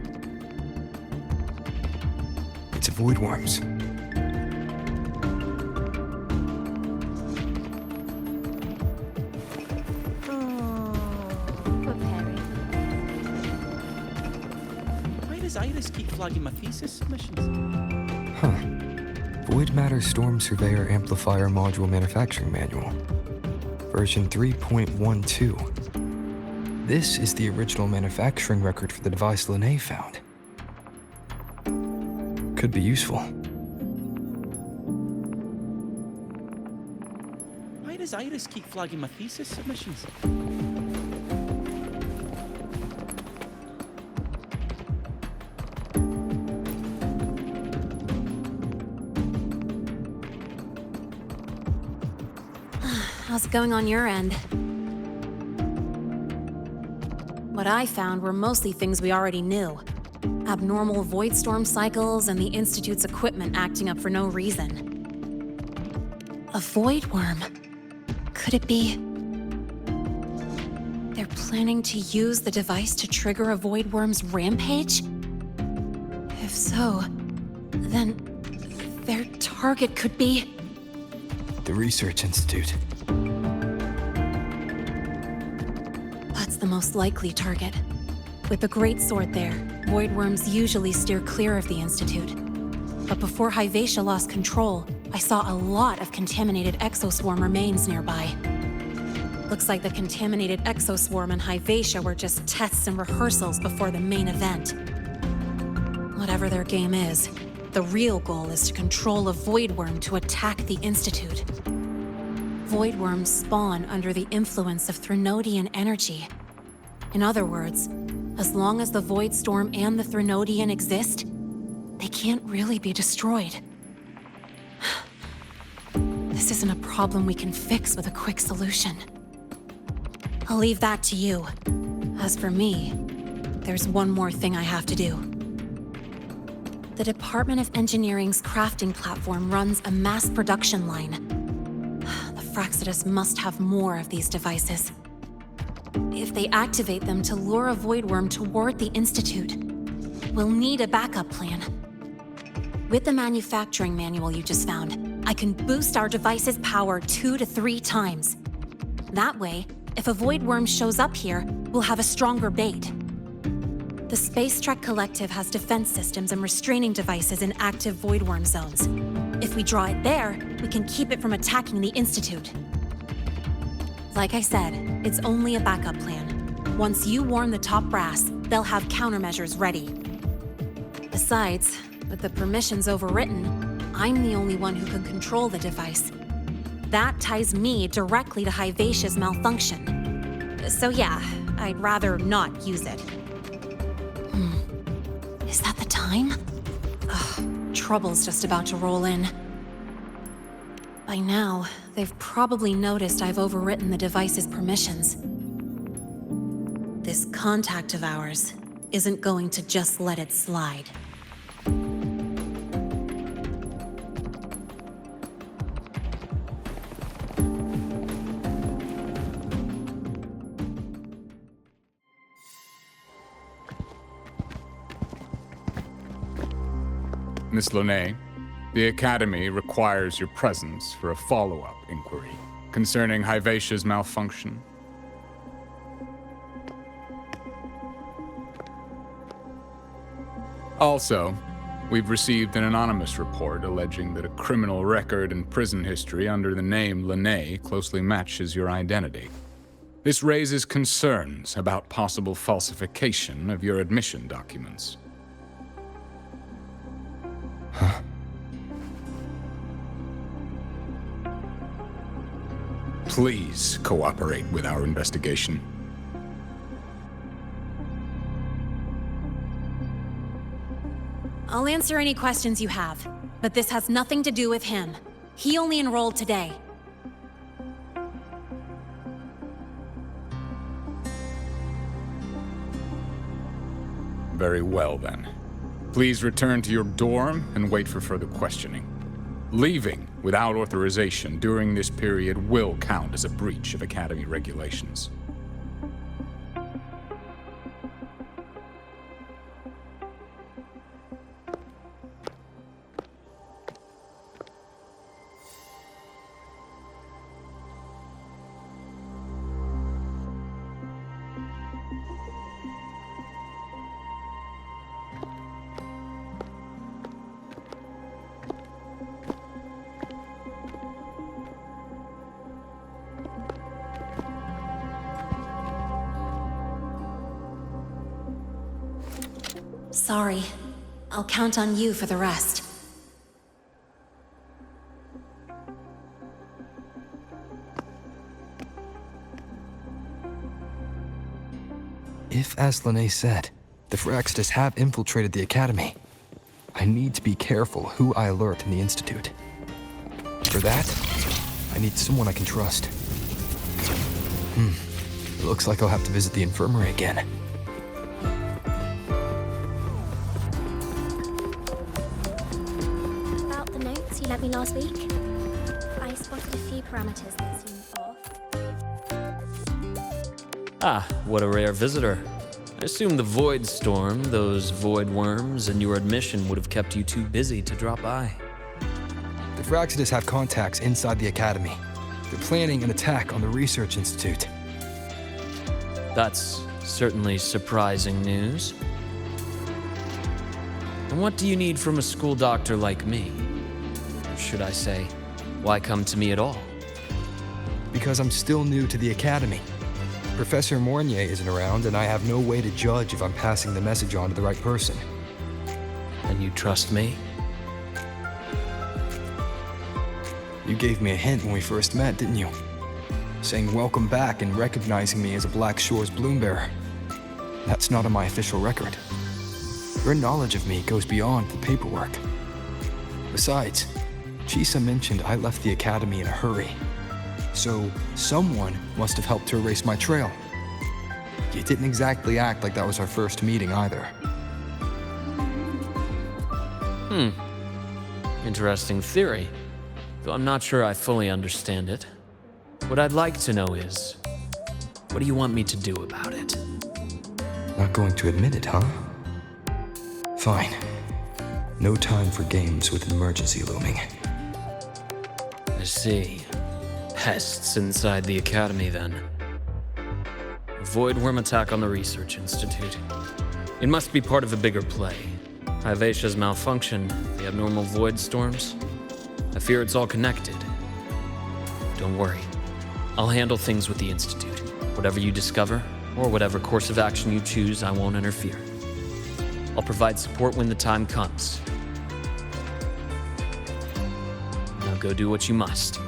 it's a Voidworm's.
does Iris keep flagging my thesis submissions?
Void Matter Storm Surveyor Amplifier Module Manufacturing Manual. Version 3.12. This is the original manufacturing record for the device Lynae found. Could be useful.
Why does Iris keep flagging my thesis submissions?
How's it going on your end? What I found were mostly things we already knew. Abnormal void storm cycles and the Institute's equipment acting up for no reason. A void worm? Could it be... they're planning to use the device to trigger a void worm's rampage? If so, then their target could be...
the Research Institute.
That's the most likely target. With the Great Sword there, void worms usually steer clear of the Institute. But before Hyvatia lost control, I saw a lot of contaminated exoswarm remains nearby. Looks like the contaminated exoswarm and Hyvatia were just tests and rehearsals before the main event. Whatever their game is, the real goal is to control a void worm to attack the Institute. Void worms spawn under the influence of Threnodian energy. In other words, as long as the Void Storm and the Threnodian exist, they can't really be destroyed. This isn't a problem we can fix with a quick solution. I'll leave that to you. As for me, there's one more thing I have to do. The Department of Engineering's crafting platform runs a mass production line. The Fraxidus must have more of these devices. If they activate them to lure a void worm toward the Institute, we'll need a backup plan. With the manufacturing manual you just found, I can boost our device's power 2 to 3 times. That way, if a void worm shows up here, we'll have a stronger bait. The Space Trek Collective has defense systems and restraining devices in active void worm zones. If we draw it there, we can keep it from attacking the Institute. Like I said, it's only a backup plan. Once you warn the top brass, they'll have countermeasures ready. Besides, with the permissions overwritten, I'm the only one who can control the device. That ties me directly to Hyvatia's malfunction. So yeah, I'd rather not use it. Is that the time? Ugh, trouble's just about to roll in. By now, they've probably noticed I've overwritten the device's permissions. This contact of ours isn't going to just let it slide.
Miss Lynae, the Academy requires your presence for a follow-up inquiry concerning Hyvatia's malfunction. Also, we've received an anonymous report alleging that a criminal record and prison history under the name Lynae closely matches your identity. This raises concerns about possible falsification of your admission documents.
Huh?
Please cooperate with our investigation.
I'll answer any questions you have, but this has nothing to do with him. He only enrolled today.
Very well, then. Please return to your dorm and wait for further questioning. Leaving without authorization during this period will count as a breach of Academy regulations.
Sorry. I'll count on you for the rest.
If, as Lynae said, the Phyrexis have infiltrated the Academy, I need to be careful who I alert in the Institute. For that, I need someone I can trust. It looks like I'll have to visit the infirmary again.
About the notes you lent me last week, I spotted a few parameters that seemed off.
Ah, what a rare visitor. I assume the Void Storm, those void worms, and your admission would have kept you too busy to drop by.
The Phyrexis have contacts inside the Academy. They're planning an attack on the Research Institute.
That's certainly surprising news. And what do you need from a school doctor like me? Or should I say, why come to me at all?
Because I'm still new to the Academy. Professor Mornye isn't around, and I have no way to judge if I'm passing the message on to the right person.
And you trust me?
You gave me a hint when we first met, didn't you? Saying welcome back and recognizing me as a Black Shore's Bloombearer. That's not on my official record. Your knowledge of me goes beyond the paperwork. Besides, Chisa mentioned I left the Academy in a hurry. So, someone must have helped to erase my trail. You didn't exactly act like that was our first meeting either.
Interesting theory. Though I'm not sure I fully understand it. What I'd like to know is, what do you want me to do about it?
Not going to admit it, huh? Fine. No time for games with an emergency looming.
I see. Pests inside the Academy, then. A Voidworm attack on the Research Institute. It must be part of a bigger play. Hyvatia's malfunction, the abnormal void storms. I fear it's all connected. Don't worry. I'll handle things with the Institute. Whatever you discover, or whatever course of action you choose, I won't interfere. I'll provide support when the time comes. Now go do what you must.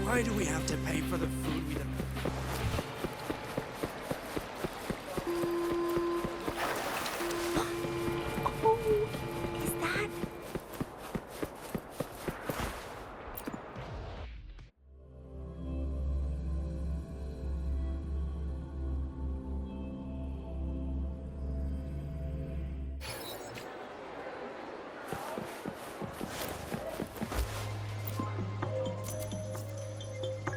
Why do we have to pay for the food we don't...
Is that...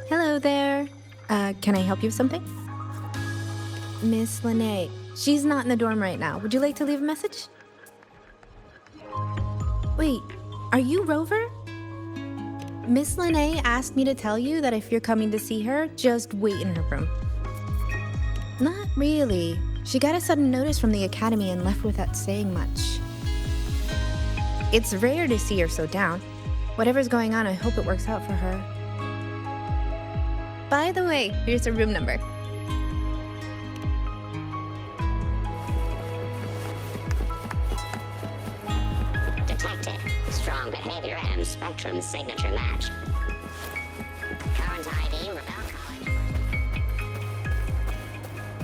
Hello there. Can I help you with something? Miss Lynae. She's not in the dorm right now. Would you like to leave a message? Wait, are you Rover? Miss Lynae asked me to tell you that if you're coming to see her, just wait in her room. Not really. She got a sudden notice from the Academy and left without saying much. It's rare to see her so down. Whatever's going on, I hope it works out for her. By the way, here's her room number.
Detected. Strong behavior and spectrum signature match. Current ID, Rebel College.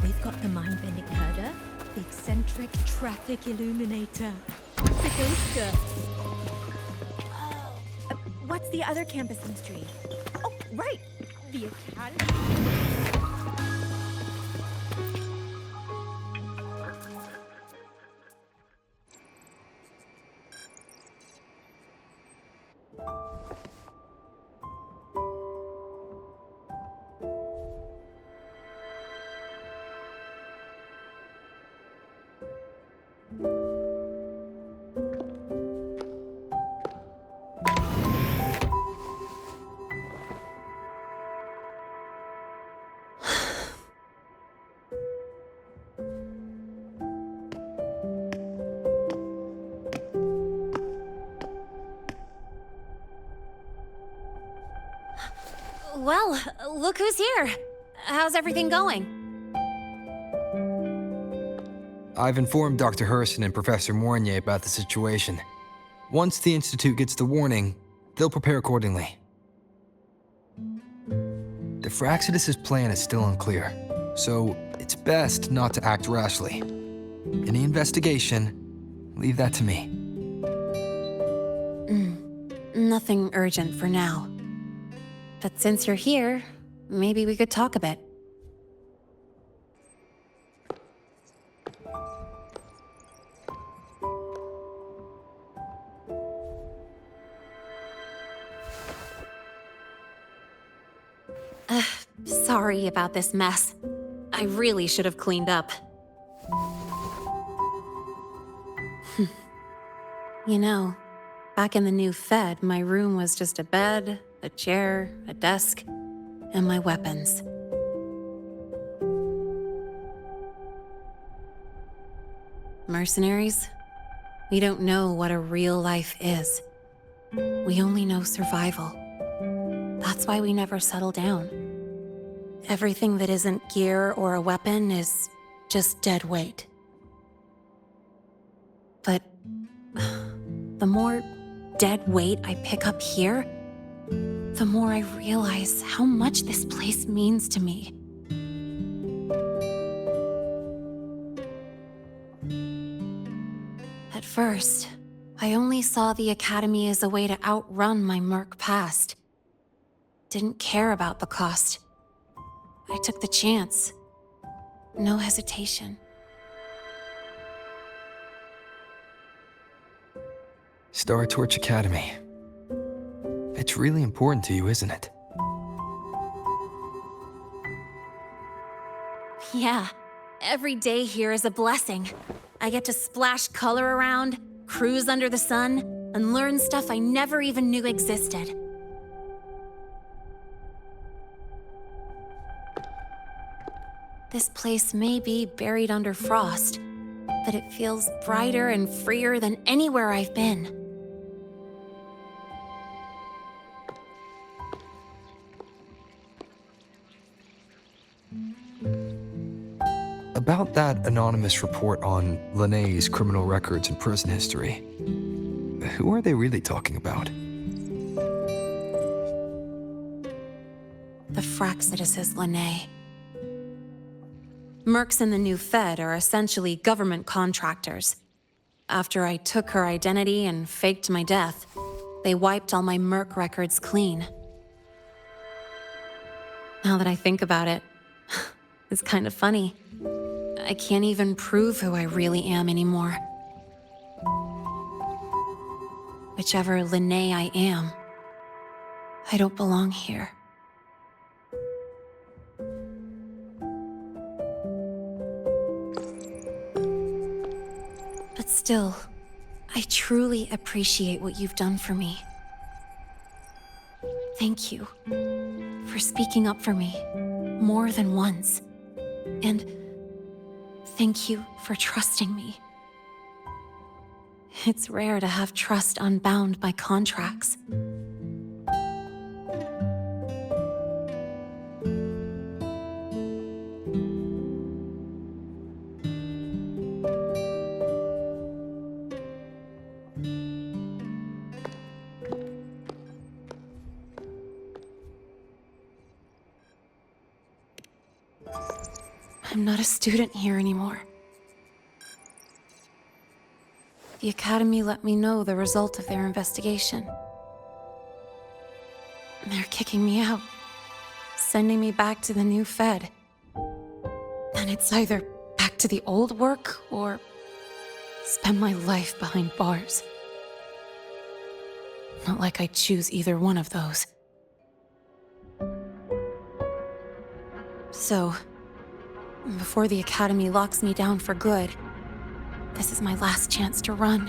We've got the mind-bending herder, the eccentric traffic illuminator, the ghoster. What's the other campus mystery? Oh, right! The Academy.
Well, look who's here. How's everything going?
I've informed Dr. Herson and Professor Mornye about the situation. Once the Institute gets the warning, they'll prepare accordingly. The Fraxidus' plan is still unclear, so it's best not to act rashly. Any investigation, leave that to me.
Nothing urgent for now. But since you're here, maybe we could talk a bit. Sorry about this mess. I really should have cleaned up. You know, back in the new Fed, my room was just a bed, a chair, a desk, and my weapons. Mercenaries? We don't know what a real life is. We only know survival. That's why we never settle down. Everything that isn't gear or a weapon is just dead weight. But the more dead weight I pick up here, the more I realize how much this place means to me. At first, I only saw the Academy as a way to outrun my Merc past. Didn't care about the cost. I took the chance. No hesitation.
Star Torch Academy. It's really important to you, isn't it?
Yeah, every day here is a blessing. I get to splash color around, cruise under the sun, and learn stuff I never even knew existed. This place may be buried under frost, but it feels brighter and freer than anywhere I've been.
About that anonymous report on Lynae's criminal records and prison history, who are they really talking about?
The Fraxidus is Lynae. Mercs in the new Fed are essentially government contractors. After I took her identity and faked my death, they wiped all my Merc records clean. Now that I think about it, it's kind of funny. I can't even prove who I really am anymore. Whichever Lynae I am, I don't belong here. But still, I truly appreciate what you've done for me. Thank you for speaking up for me more than once. And thank you for trusting me. It's rare to have trust unbound by contracts. I'm not a student here anymore. The Academy let me know the result of their investigation. They're kicking me out, sending me back to the new Fed. And it's either back to the old work or spend my life behind bars. Not like I choose either one of those. So, before the Academy locks me down for good, this is my last chance to run.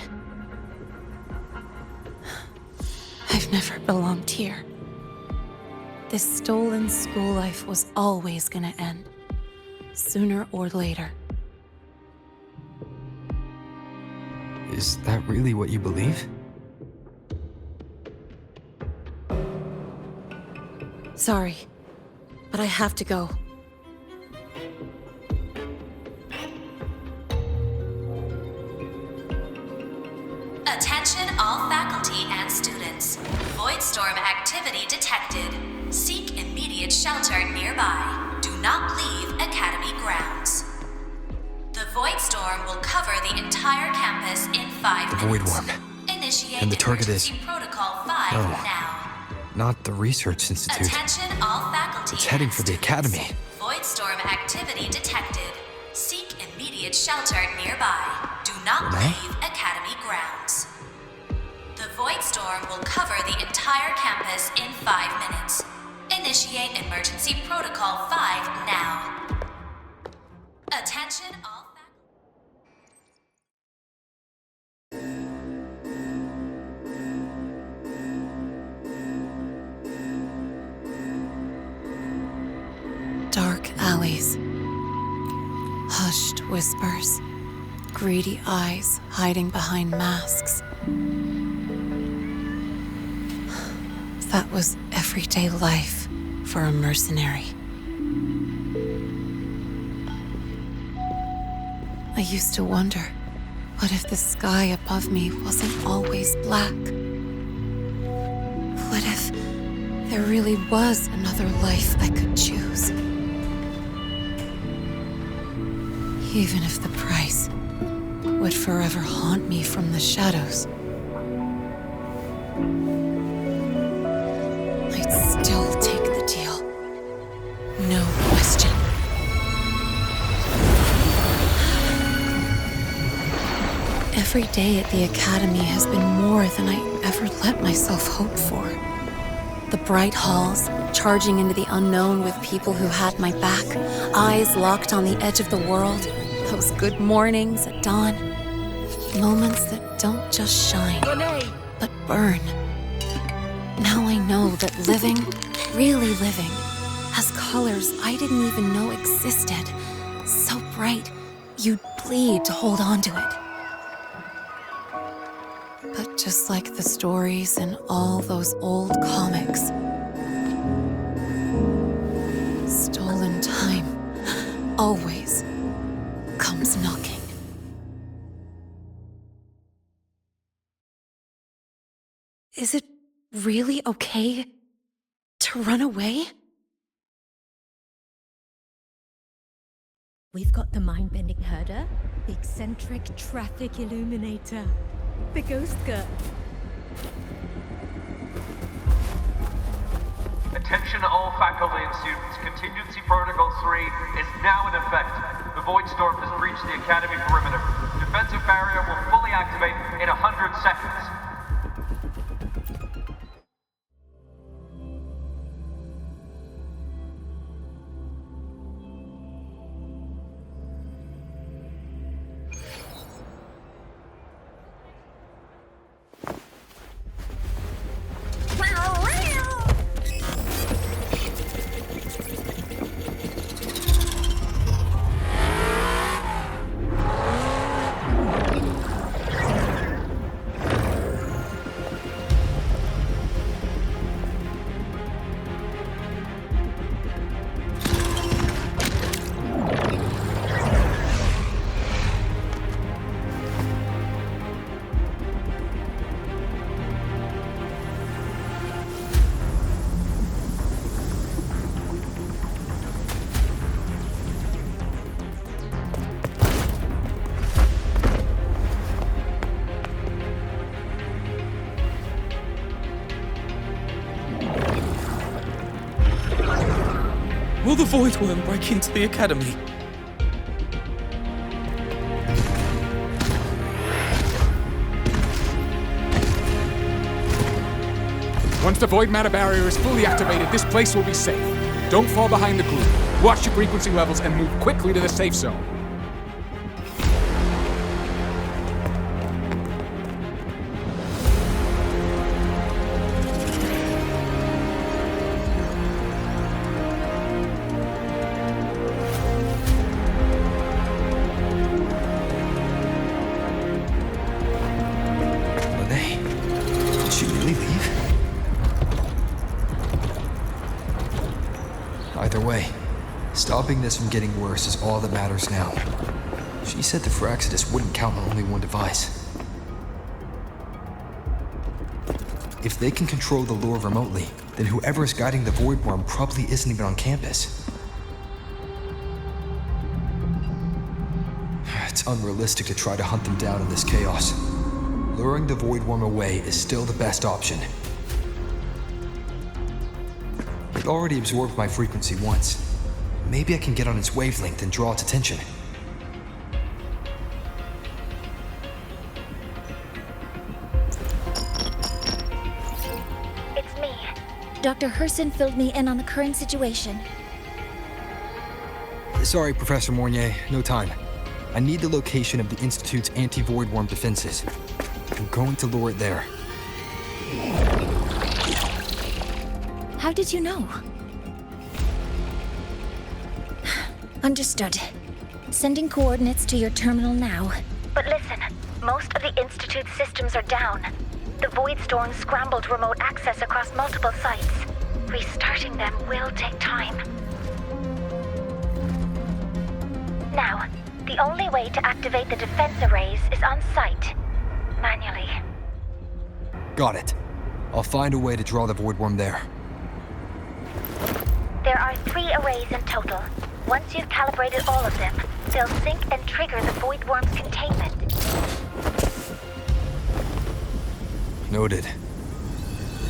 I've never belonged here. This stolen school life was always gonna end, sooner or later.
Is that really what you believe?
Sorry, but I have to go.
Attention all faculty and students. Voidstorm activity detected. Seek immediate shelter nearby. Do not leave Academy grounds. The Voidstorm will cover the entire campus in 5
The
minutes.
Voidworm.
Initiate
And the target is...
emergency protocol 5
No.
now.
Not the Research Institute.
Attention all faculty.
It's heading
and
for the
students.
Academy.
Voidstorm activity detected. Seek immediate shelter nearby. Do not
Lynae?
leave Academy grounds. The Voidstorm will cover the entire campus in 5 minutes. Initiate emergency protocol 5 now. Attention all
Dark alleys. Hushed whispers. Greedy eyes hiding behind masks. That was everyday life for a mercenary. I used to wonder, what if the sky above me wasn't always black? What if there really was another life I could choose? Even if the price would forever haunt me from the shadows, I'd still take the deal. No question. Every day at the Academy has been more than I ever let myself hope for. The bright halls, charging into the unknown with people who had my back, eyes locked on the edge of the world, those good mornings at dawn, moments that don't just shine, but burn. Now I know that living, really living, has colors I didn't even know existed. So bright, you'd bleed to hold on to it. But just like the stories in all those old comics, stolen time always comes knocking. Is it really okay to run away?
We've got the mind-bending herder, the eccentric traffic illuminator, the ghost girl.
Attention all faculty and students. Contingency Protocol 3 is now in effect. The Voidstorm has breached the Academy perimeter. Defensive barrier will fully activate in 100 seconds.
Will the Voidworm break into the Academy?
Once the void matter barrier is fully activated, this place will be safe. Don't fall behind the group. Watch your frequency levels and move quickly to the safe zone.
Either way, stopping this from getting worse is all that matters now. She said the Phraxidus wouldn't count on only one device. If they can control the lure remotely, then whoever is guiding the Voidworm probably isn't even on campus. It's unrealistic to try to hunt them down in this chaos. Luring the Voidworm away is still the best option. It already absorbed my frequency once. Maybe I can get on its wavelength and draw its attention.
It's me. Dr. Herson filled me in on the current situation.
Sorry, Professor Mornye, no time. I need the location of the Institute's anti-Voidworm defenses. I'm going to lure it there.
How did you know? Understood. Sending coordinates to your terminal now. But listen, most of the Institute's systems are down. The Voidstorm scrambled remote access across multiple sites. Restarting them will take time. Now, the only way to activate the defense arrays is on site. Manually.
Got it. I'll find a way to draw the Voidworm there.
There are 3 arrays in total. Once you've calibrated all of them, they'll sync and trigger the Voidworm's containment.
Noted.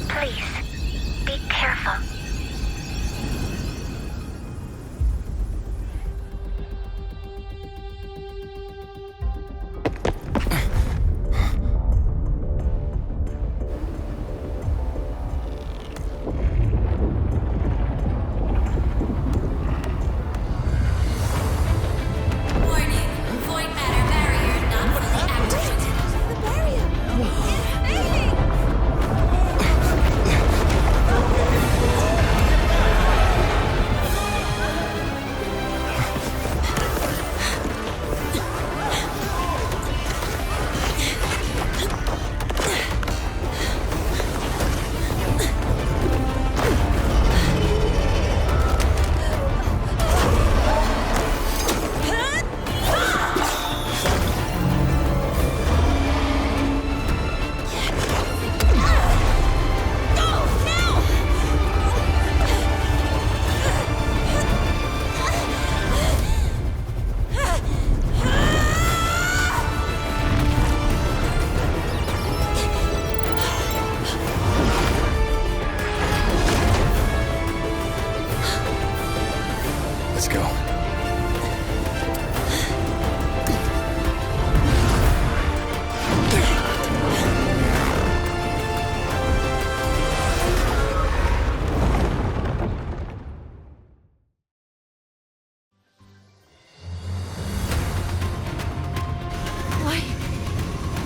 Please, be careful.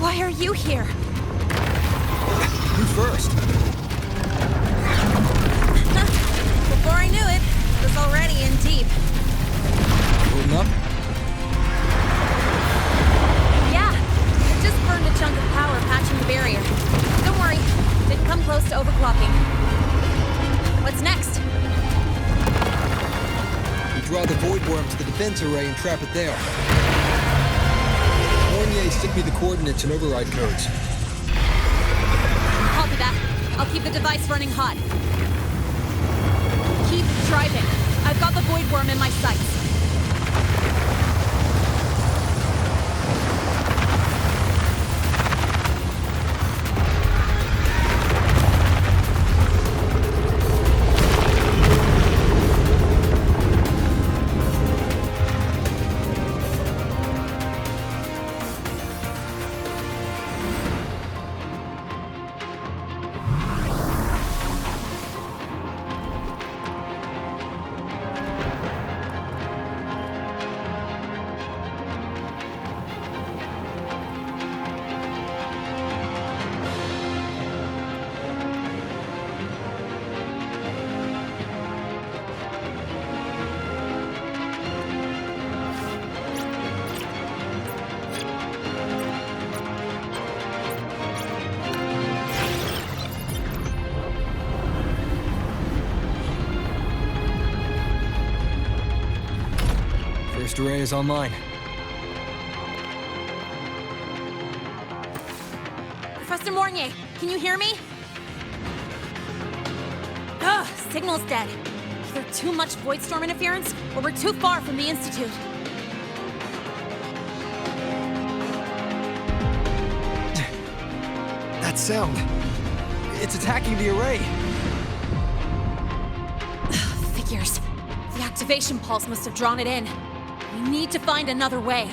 Why are you here?
You first.
Before I knew it, I was already in deep.
Holding up?
Yeah, I just burned a chunk of power patching the barrier. Don't worry, didn't come close to overclocking. What's next?
You draw the Voidworm to the defense array and trap it there. Mornye, stick me the coordinates and override codes.
Copy that. I'll keep the device running hot. Keep driving. I've got the Voidworm in my sights.
First array is online.
Professor Mornye, can you hear me? Ugh, signal's dead. Either too much Voidstorm interference, or we're too far from the Institute.
That sound. It's attacking the array.
Figures. The activation pulse must have drawn it in. We need to find another way.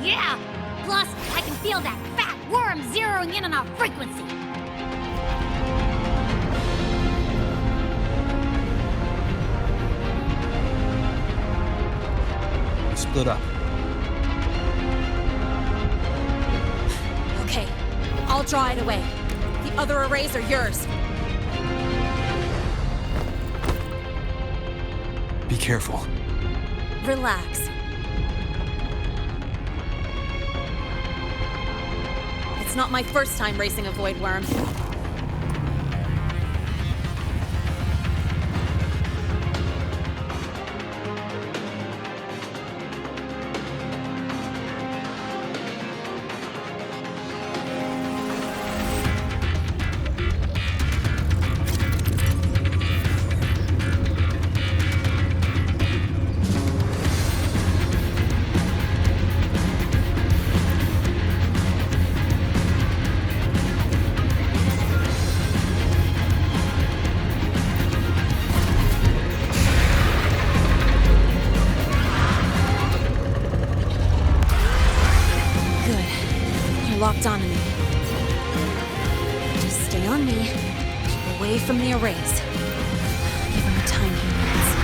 Yeah! Plus, I can feel that fat worm zeroing in on our frequency.
We split up.
Okay, I'll draw it away. The other arrays are yours.
Be careful.
Relax. It's not my first time racing a Voidworm. Locked onto me. Just stay on me. Keep away from the arrays. Give him the time he needs.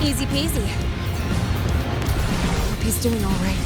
Easy peasy. Hope he's doing all right.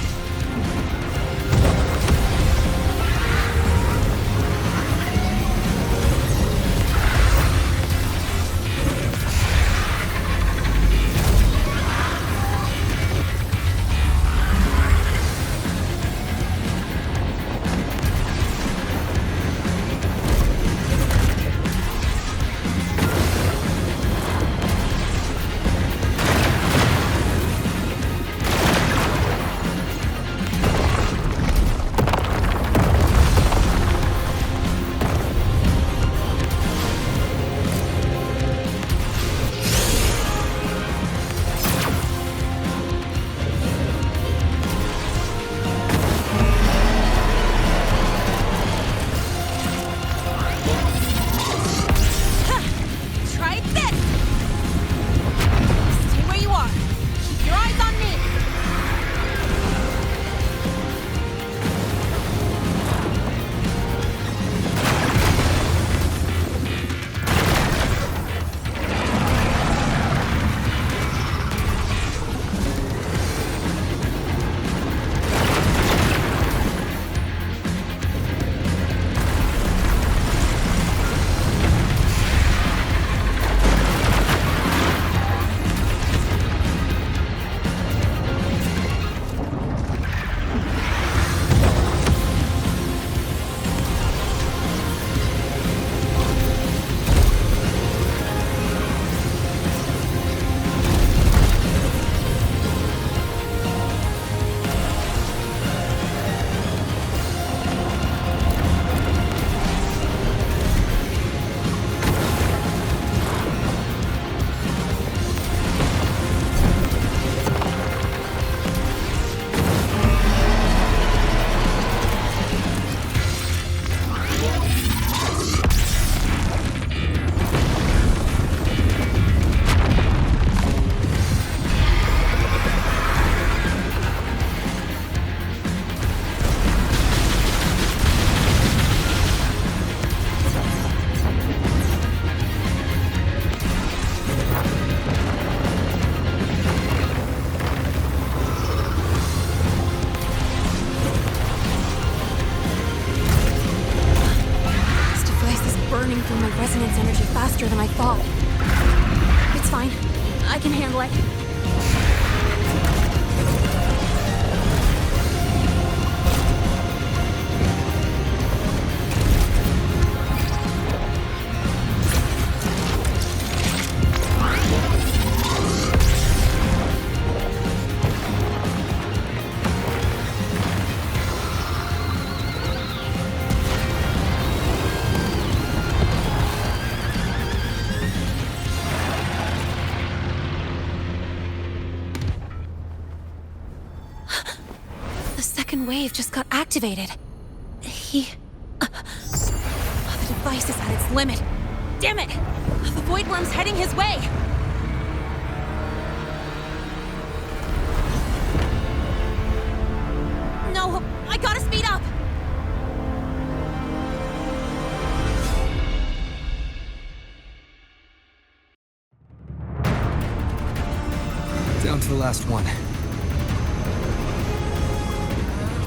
boy.
Wave just got activated. The device is at its limit. Damn it! The Voidworm's heading his way! No, I gotta speed up!
Down to the last one.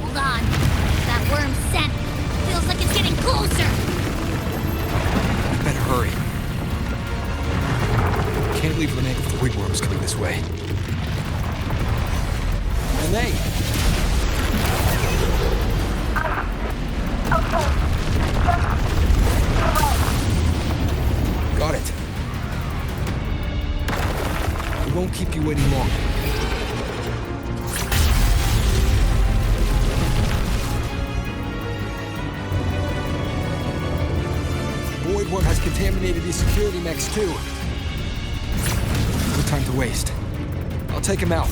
Hold on. That worm's scent feels like it's getting closer.
We better hurry. Can't leave Lynae if the Voidworm's coming this way. Lynae! Got it. We won't keep you waiting long. Voidworm has contaminated these security mechs too. No time to waste. I'll take him out.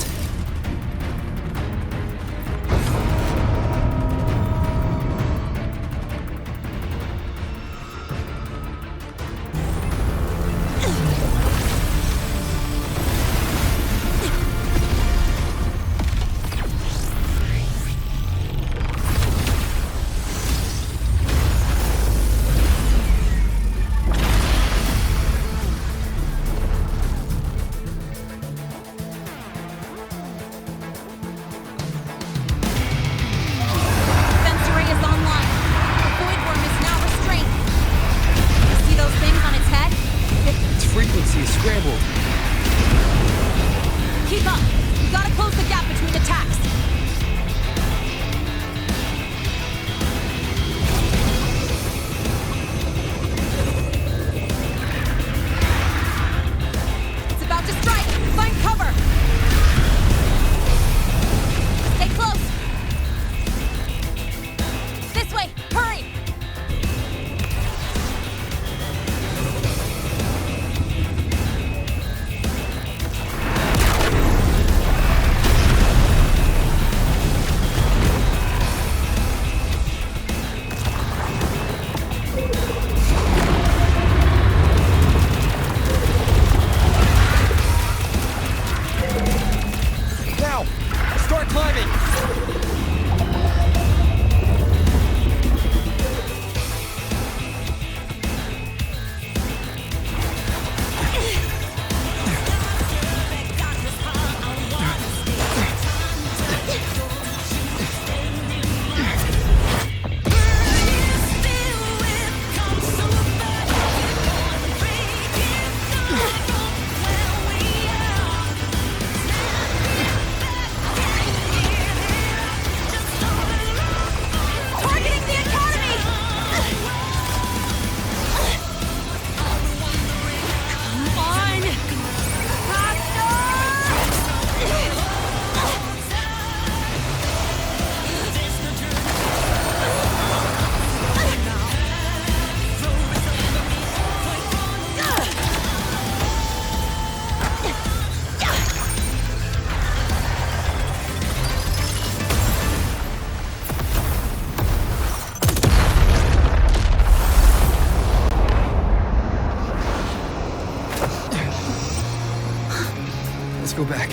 Let's go back.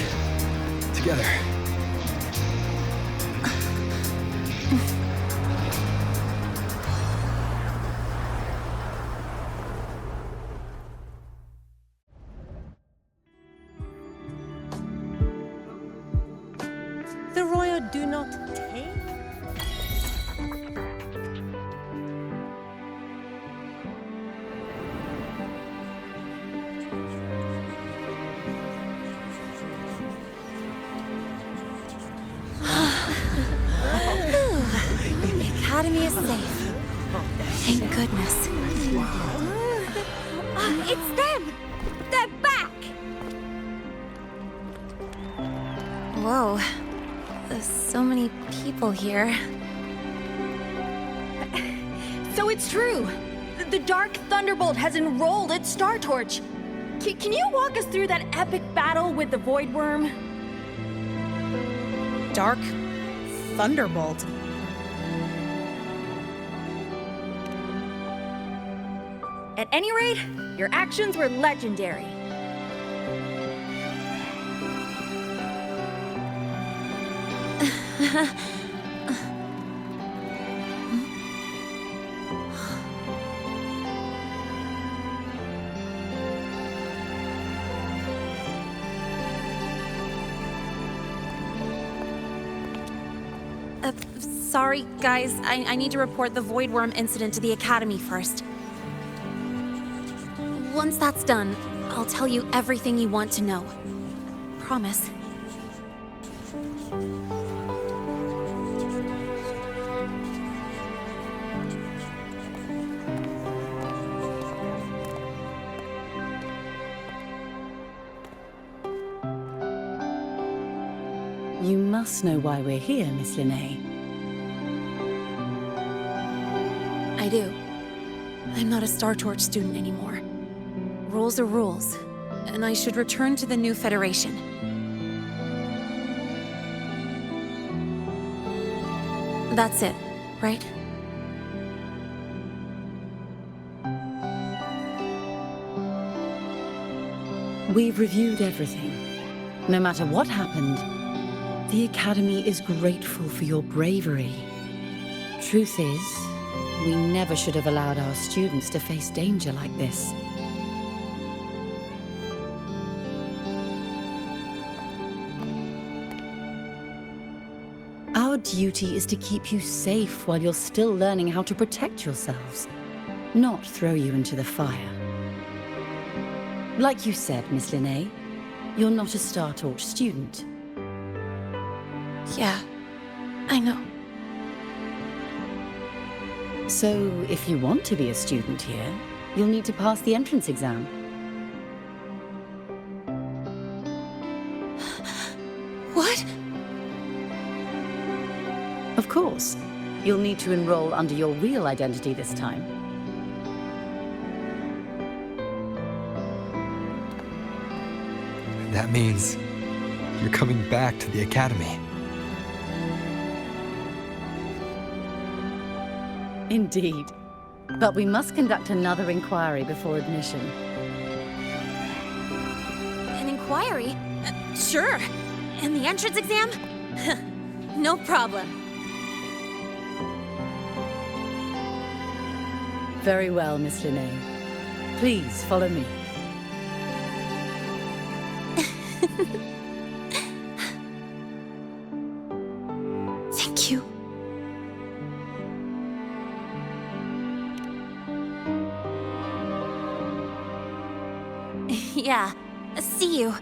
Together.
The royal do not take.
Academy is safe. Thank goodness.
It's them! They're back!
Whoa. There's so many people here.
So it's true! The Dark Thunderbolt has enrolled at Star Torch! Can you walk us through that epic battle with the Voidworm?
Dark Thunderbolt?
At any rate, your actions were legendary.
Sorry, guys. I need to report the Voidworm incident to the Academy first. Once that's done, I'll tell you everything you want to know. Promise.
You must know why we're here, Miss Lynae.
I do. I'm not a Star Torch student anymore. Rules are rules, and I should return to the new Federation. That's it, right?
We've reviewed everything. No matter what happened, the Academy is grateful for your bravery. Truth is, we never should have allowed our students to face danger like this. Our duty is to keep you safe while you're still learning how to protect yourselves, not throw you into the fire. Like you said, Miss Lynae, you're not a Star Torch student.
Yeah, I know.
So, if you want to be a student here, you'll need to pass the entrance exam.
What?
Of course. You'll need to enroll under your real identity this time.
That means you're coming back to the Academy.
Indeed. But we must conduct another inquiry before admission.
An inquiry? Sure. And the entrance exam? No problem.
Very well, Miss Lynae. Please follow me.
Thank you. Yeah, see you.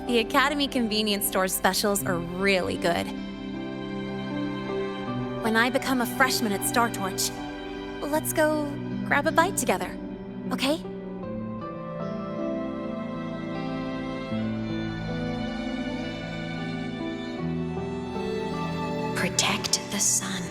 The Academy convenience store specials are really good. When I become a freshman at Star Torch, let's go grab a bite together, okay?
Protect the sun.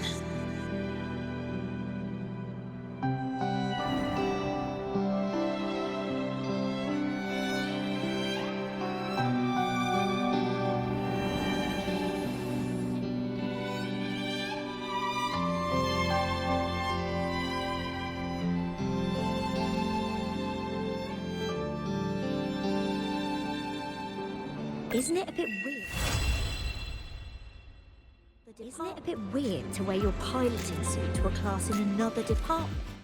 Isn't it a bit weird? Isn't it a bit weird to wear your piloting suit to a class in another department?